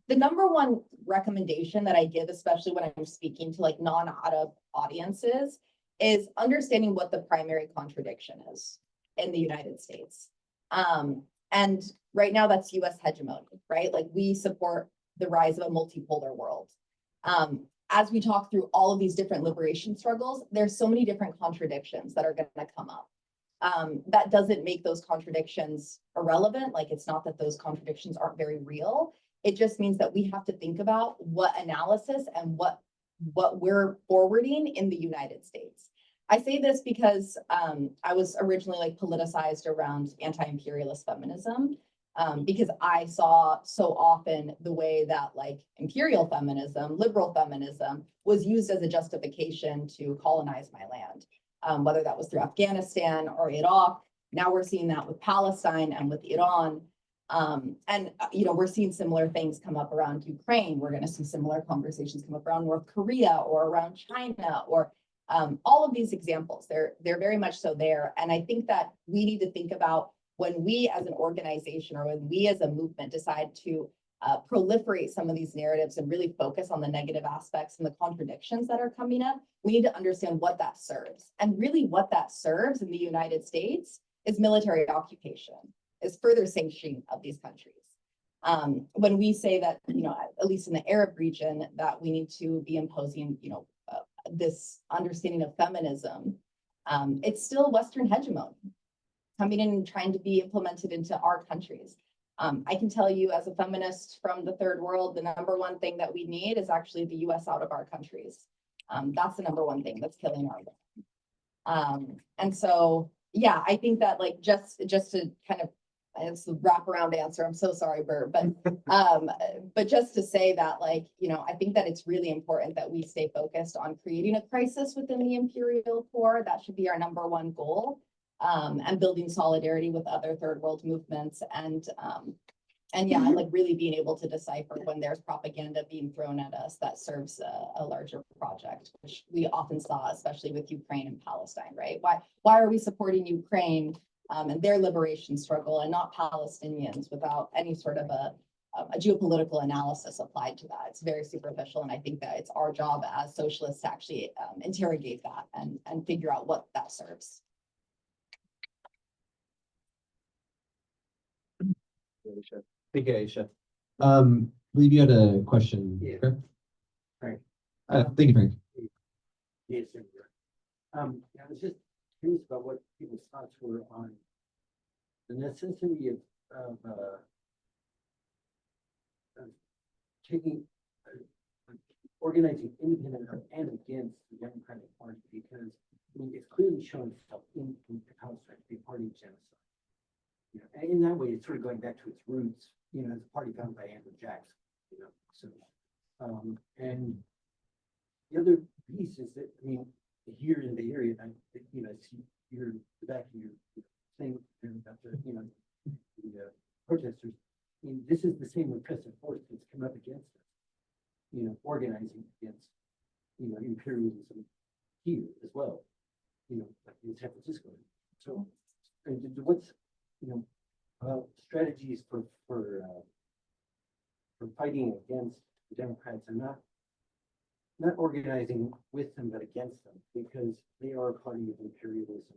the number one recommendation that I give, especially when I'm speaking to like non-Arab audiences, is understanding what the primary contradiction is in the United States. And right now that's US hegemony, right? Like we support the rise of a multipolar world. As we talk through all of these different liberation struggles, there's so many different contradictions that are going to come up. That doesn't make those contradictions irrelevant. Like it's not that those contradictions aren't very real. It just means that we have to think about what analysis and what we're forwarding in the United States. I say this because I was originally like politicized around anti-imperialist feminism because I saw so often the way that like imperial feminism, liberal feminism was used as a justification to colonize my land, whether that was through Afghanistan or Iraq. Now we're seeing that with Palestine and with Iran. And you know, we're seeing similar things come up around Ukraine. We're going to see similar conversations come up around North Korea or around China or all of these examples. They're very much so there. And I think that we need to think about when we as an organization or when we as a movement decide to proliferate some of these narratives and really focus on the negative aspects and the contradictions that are coming up, we need to understand what that serves. And really what that serves in the United States is military occupation, is further sanctioning of these countries. When we say that, you know, at least in the Arab region, that we need to be imposing, you know, this understanding of feminism, it's still Western hegemony coming in and trying to be implemented into our countries. I can tell you as a feminist from the third world, the number one thing that we need is actually the US out of our countries. That's the number one thing that's killing our women. And so, yeah, I think that like just to kind of, it's the wraparound answer. I'm so sorry, Bert, but just to say that, like, you know, I think that it's really important that we stay focused on creating a crisis within the imperial core. That should be our number one goal, and building solidarity with other third world movements, and yeah, like really being able to decipher when there's propaganda being thrown at us that serves a larger project, which we often saw, especially with Ukraine and Palestine, right? Why are we supporting Ukraine and their liberation struggle and not Palestinians without any sort of a geopolitical analysis applied to that? It's very superficial, and I think that it's our job as socialists to actually interrogate that and figure out what that serves. Thank you, Aisha. I believe you had a question. Yeah. Correct? Thank you, Frank. Yes, sir. I was just curious about what people's thoughts were on the necessity of taking, organizing independent of and against the Democratic Party, because I mean, it's clearly shown itself in the construct of the party genocide. You know, and in that way, it's sort of going back to its roots, you know, as a party founded by Andrew Jackson, you know, so, and the other piece is that, I mean, here in the area, you know, see you're the back of your thing about the, you know, the protesters. I mean, this is the same repressive force that's come up against us, you know, organizing against, you know, imperialism here as well, you know, like in San Francisco. So, and what's, you know, strategies for fighting against the Democrats and not organizing with them, but against them, because they are a party of imperialism,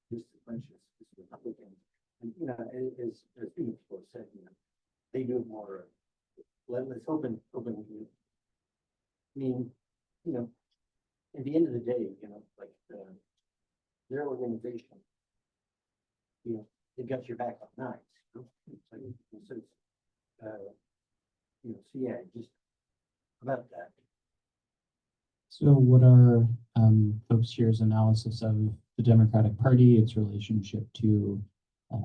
just as much as Republicans. And, you know, as people have said, you know, they do it more, let's open. I mean, you know, at the end of the day, you know, like their organization, you know, they got your back on knives, you know, it's like, so it's, you know, so yeah, just about that. So what are folks here's analysis of the Democratic Party, its relationship to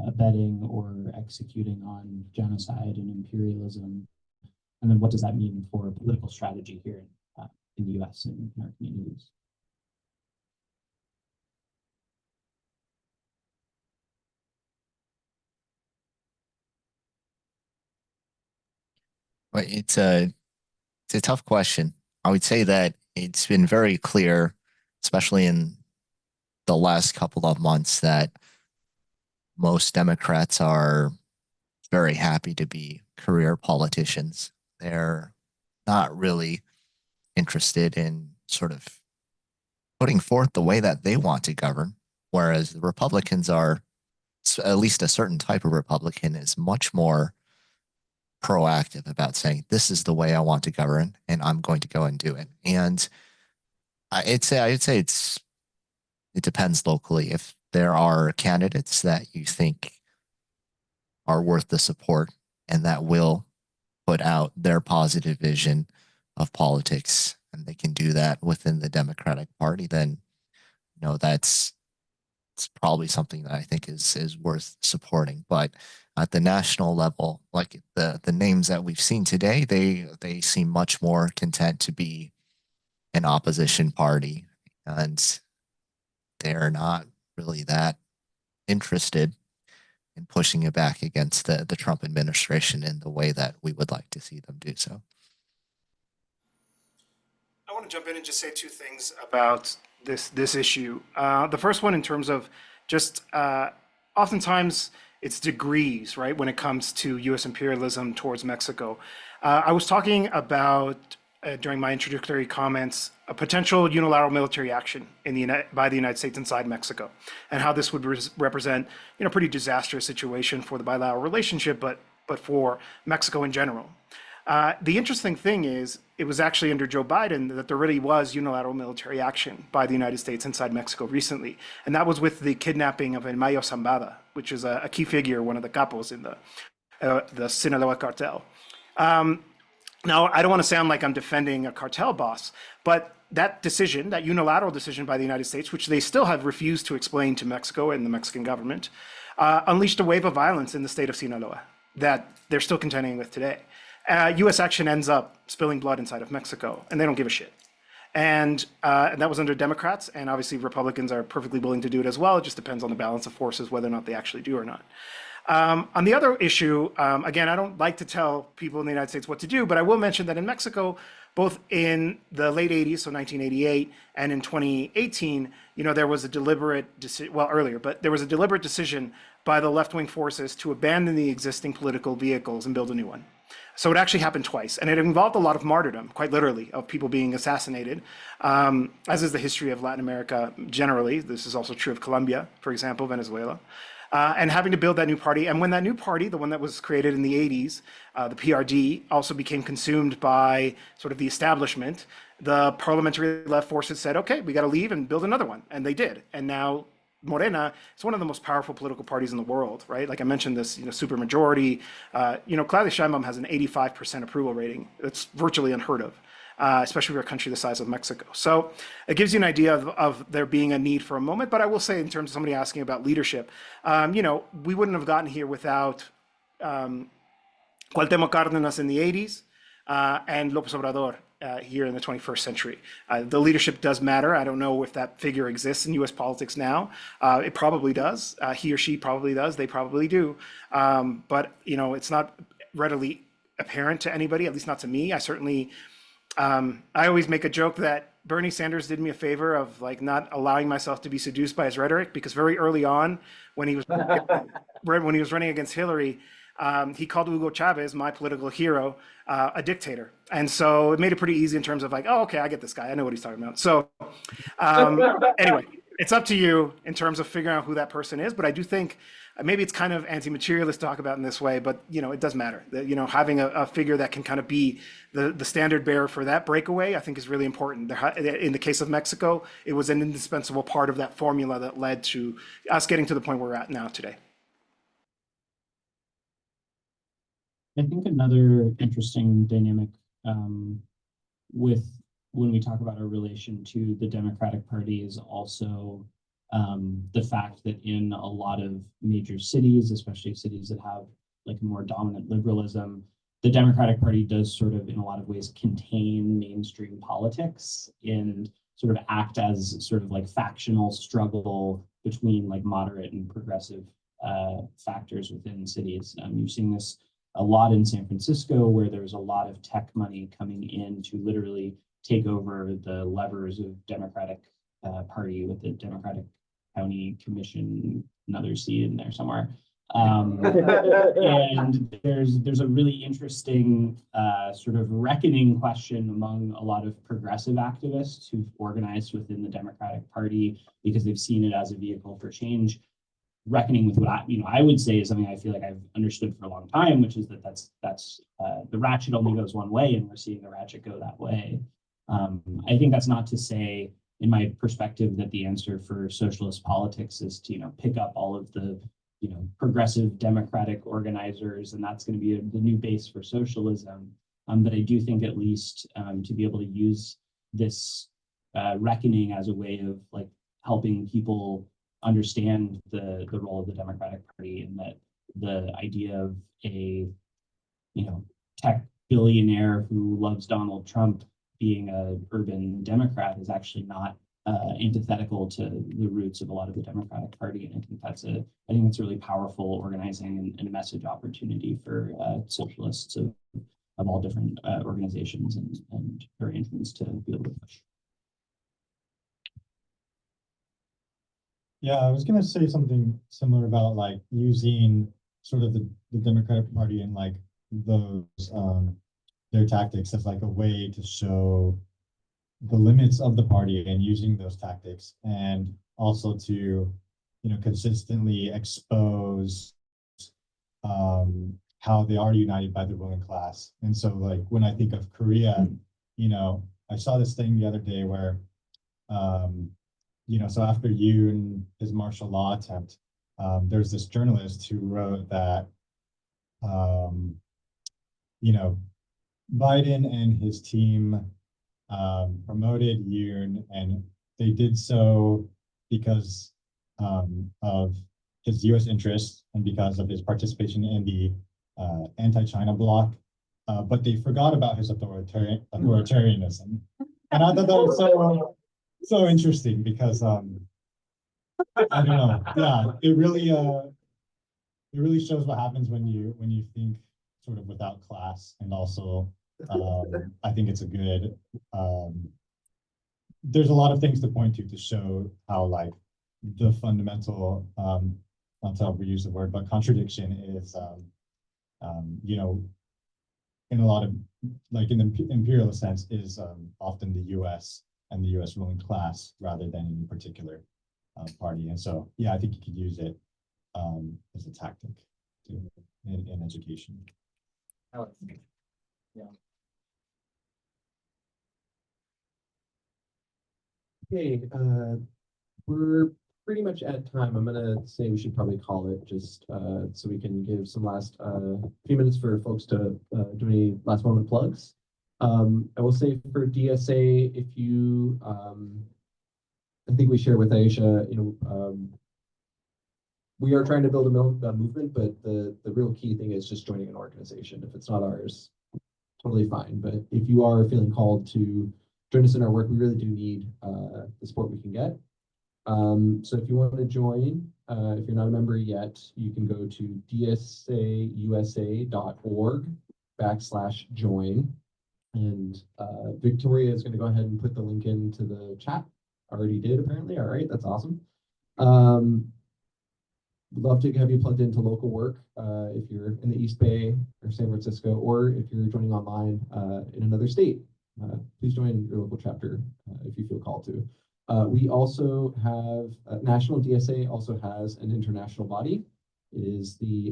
abetting or executing on genocide and imperialism? And then what does that mean for political strategy here in the US and in our communities? But it's a tough question. I would say that it's been very clear, especially in the last couple of months, that most Democrats are very happy to be career politicians. They're not really interested in sort of putting forth the way that they want to govern, whereas the Republicans are, at least a certain type of Republican is much more proactive about saying, this is the way I want to govern, and I'm going to go and do it. And I'd say it depends locally. If there are candidates that you think are worth the support and that will put out their positive vision of politics, and they can do that within the Democratic Party, then you know it's probably something that I think is worth supporting. But at the national level, like the names that we've seen today, they seem much more content to be an opposition party, and they're not really that interested in pushing it back against the Trump administration in the way that we would like to see them do so. I want to jump in and just say two things about this issue. The first one, in terms of just oftentimes it's degrees, right, when it comes to U.S. imperialism towards Mexico. I was talking about during my introductory comments a potential unilateral military action by the United States inside Mexico, and how this would represent, you know, pretty disastrous situation for the bilateral relationship, but for Mexico in general. The interesting thing is, it was actually under Joe Biden that there really was unilateral military action by the United States inside Mexico recently. And that was with the kidnapping of El Mayo Zambada, which is a key figure, one of the capos in the Sinaloa cartel. Now, I don't want to sound like I'm defending a cartel boss, but that decision, that unilateral decision by the United States, which they still have refused to explain to Mexico and the Mexican government, unleashed a wave of violence in the state of Sinaloa that they're still contending with today. U.S. action ends up spilling blood inside of Mexico, and they don't give a shit. And that was under Democrats, and obviously Republicans are perfectly willing to do it as well. It just depends on the balance of forces, whether or not they actually do or not. On the other issue, again, I don't like to tell people in the United States what to do, but I will mention that in Mexico, both in the late 80s, so 1988, and in 2018, you know, there was a deliberate decision, well, earlier, but there was a deliberate decision by the left-wing forces to abandon the existing political vehicles and build a new one. So it actually happened twice, and it involved a lot of martyrdom, quite literally, of people being assassinated, as is the history of Latin America generally. This is also true of Colombia, for example, Venezuela. And having to build that new party. And when that new party, the one that was created in the 80s, the PRD, also became consumed by sort of the establishment, the parliamentary left forces said, okay, we got to leave and build another one. And they did. And now Morena is one of the most powerful political parties in the world, right? Like I mentioned this, super majority. Claudia Sheinbaum has an 85% approval rating. That's virtually unheard of, especially for a country the size of Mexico. So it gives you an idea of there being a need for a moment. But I will say, in terms of somebody asking about leadership, we wouldn't have gotten here without Cuauhtémoc Cárdenas in the 80s and López Obrador here in the 21st century. The leadership does matter. I don't know if that figure exists in US politics now. It probably does. He or she probably does. They probably do. But, it's not readily apparent to anybody, at least not to me. I certainly, I always make a joke that Bernie Sanders did me a favor of not allowing myself to be seduced by his rhetoric, because very early on when he was running against Hillary, he called Hugo Chavez, my political hero, a dictator. And so it made it pretty easy in terms of oh, okay, I get this guy. I know what he's talking about. So anyway, it's up to you in terms of figuring out who that person is. But I do think maybe it's kind of anti-materialist to talk about in this way, but it does matter. That, having a figure that can kind of be the standard bearer for that breakaway, I think is really important. In the case of Mexico, it was an indispensable part of that formula that led to us getting to the point where we're at now today. I think another interesting dynamic with when we talk about our relation to the Democratic Party is also the fact that in a lot of major cities, especially cities that have a more dominant liberalism, the Democratic Party does sort of, in a lot of ways, contain mainstream politics and sort of act as sort of factional struggle between moderate and progressive factors within cities. You're seeing this a lot in San Francisco, where there's a lot of tech money coming in to literally take over the levers of Democratic Party with the Democratic County Commission, another seat in there somewhere. And there's a really interesting sort of reckoning question among a lot of progressive activists who've organized within the Democratic Party because they've seen it as a vehicle for change, reckoning with what I would say is something I feel like I've understood for a long time, which is that that's the ratchet only goes one way, and we're seeing the ratchet go that way. I think that's not to say, in my perspective, that the answer for socialist politics is to pick up all of the progressive democratic organizers, and that's going to be the new base for socialism. But I do think at least to be able to use this reckoning as a way of helping people understand the role of the Democratic Party, and that the idea of a tech billionaire who loves Donald Trump being an urban Democrat is actually not antithetical to the roots of a lot of the Democratic Party. And I think that's a really powerful organizing and message opportunity for socialists of all different organizations and arrangements to be able to push. Yeah, I was gonna say something similar about using sort of the Democratic Party and those their tactics as a way to show the limits of the party, and using those tactics, and also to consistently expose how they are united by the ruling class. And so when I think of Korea, I saw this thing the other day where so after Yoon, his martial law attempt, there's this journalist who wrote that, Biden and his team promoted Yoon, and they did so because of his U.S. interests and because of his participation in the anti-China bloc, but they forgot about his authoritarianism. And I thought that was so interesting because I don't know. Yeah, it really shows what happens when you think sort of without class, and also I think it's a good there's a lot of things to point to show how the fundamental not to overuse the word, but contradiction is in a lot of, like in the imperialist sense, is often the U.S. and the U.S. ruling class rather than any particular party. And so, yeah, I think you could use it as a tactic in education. Yeah. Okay, we're pretty much at time. I'm gonna say we should probably call it just so we can give some last few minutes for folks to do any last moment plugs. I will say for DSA, if you, I think we share with Aisha, we are trying to build a movement, but the real key thing is just joining an organization. If it's not ours, totally fine. But if you are feeling called to join us in our work, we really do need the support we can get. So if you want to join, if you're not a member yet, you can go to dsausa.org/join. And Victoria is going to go ahead and put the link into the chat. Already did, apparently. All right, that's awesome. We'd love to have you plugged into local work if you're in the East Bay or San Francisco, or if you're joining online in another state. Please join your local chapter if you feel called to. We also have National DSA also has an international body. It is the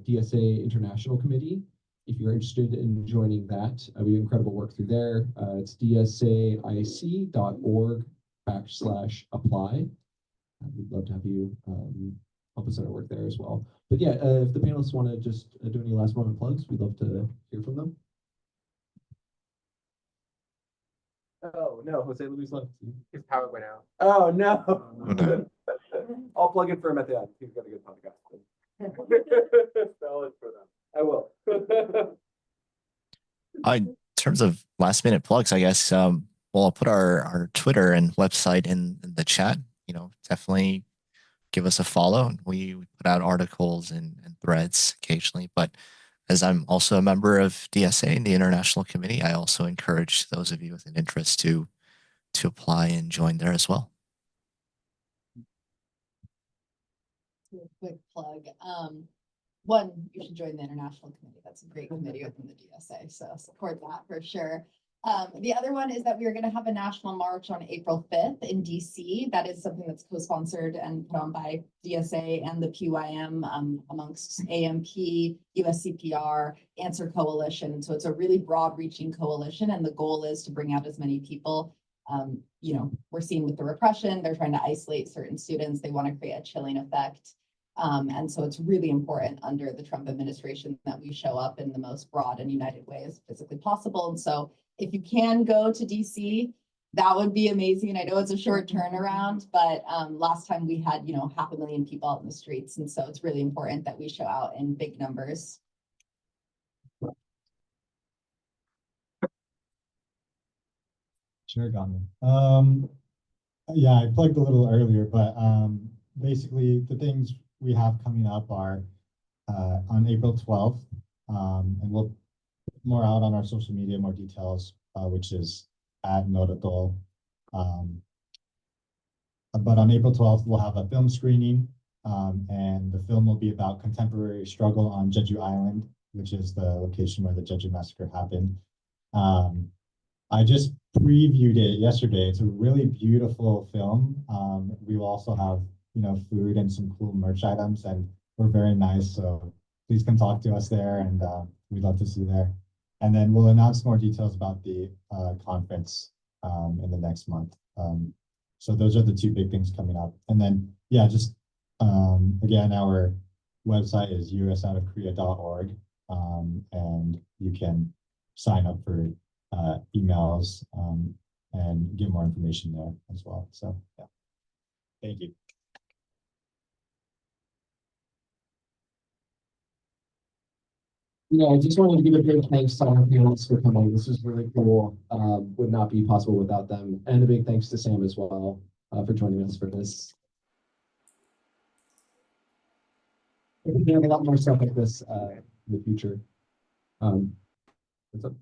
DSA International Committee. If you're interested in joining that, we do incredible work through there. It's dsaic.org/apply. We'd love to have you help us in our work there as well. But yeah, if the panelists want to just do any last moment plugs, we'd love to hear from them. Oh no, Jose Luis left. His power went out. Oh no. I'll plug it for him at the end. He's got a good podcast. Spell it for them. I will. In terms of last minute plugs, I guess, well, I'll put our Twitter and website in the chat. Definitely give us a follow. We put out articles and threads occasionally, but as I'm also a member of DSA and the International Committee, I also encourage those of you with an interest to apply and join there as well. Quick plug. One, you should join the International Committee. That's a great committee within the DSA, so support that for sure. The other one is that we are going to have a national march on April 5th in DC. That is something that's co-sponsored and put on by DSA and the PYM amongst AMP, USCPR, Answer Coalition. So it's a really broad-reaching coalition, and the goal is to bring out as many people. We're seeing with the repression, they're trying to isolate certain students. They want to create a chilling effect. And so it's really important under the Trump administration that we show up in the most broad and united way as physically possible. And so if you can go to DC, that would be amazing. I know it's a short turnaround, but last time we had, 500,000 people out in the streets. And so it's really important that we show out in big numbers. Sure, Gautam. Yeah, I plugged a little earlier, but basically the things we have coming up are on April 12th, and we'll put more out on our social media, more details, which is at NoDutDol. But on April 12th, we'll have a film screening, and the film will be about contemporary struggle on Jeju Island, which is the location where the Jeju massacre happened. I just previewed it yesterday. It's a really beautiful film. We will also have, food and some cool merch items, and we're very nice. So please come talk to us there, and we'd love to see you there. And then we'll announce more details about the conference in the next month. So those are the two big things coming up. And then, yeah, just again, our website is usoutofkorea.org, and you can sign up for emails and get more information there as well. So yeah, thank you. Yeah, I just wanted to give a big thanks to our panelists for coming. This is really cool. Would not be possible without them. And a big thanks to Sam as well for joining us for this. We're going to have a lot more stuff like this in the future. What's up?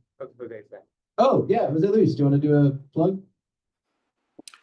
Oh, yeah, Jose Luis, do you want to do a plug?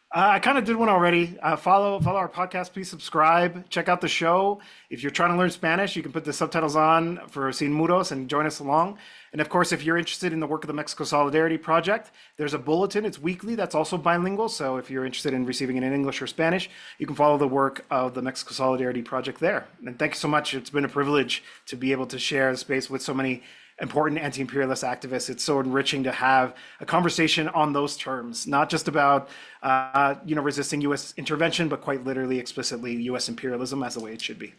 I kind of did one already. Follow our podcast. Please subscribe. Check out the show. If you're trying to learn Spanish, you can put the subtitles on for Sin Muros and join us along. And of course, if you're interested in the work of the Mexico Solidarity Project, there's a bulletin. It's weekly. That's also bilingual. So if you're interested in receiving it in English or Spanish, you can follow the work of the Mexico Solidarity Project there. And thank you so much. It's been a privilege to be able to share the space with so many important anti-imperialist activists. It's so enriching to have a conversation on those terms, not just about resisting U.S. intervention, but quite literally, explicitly, U.S. imperialism as the way it should be.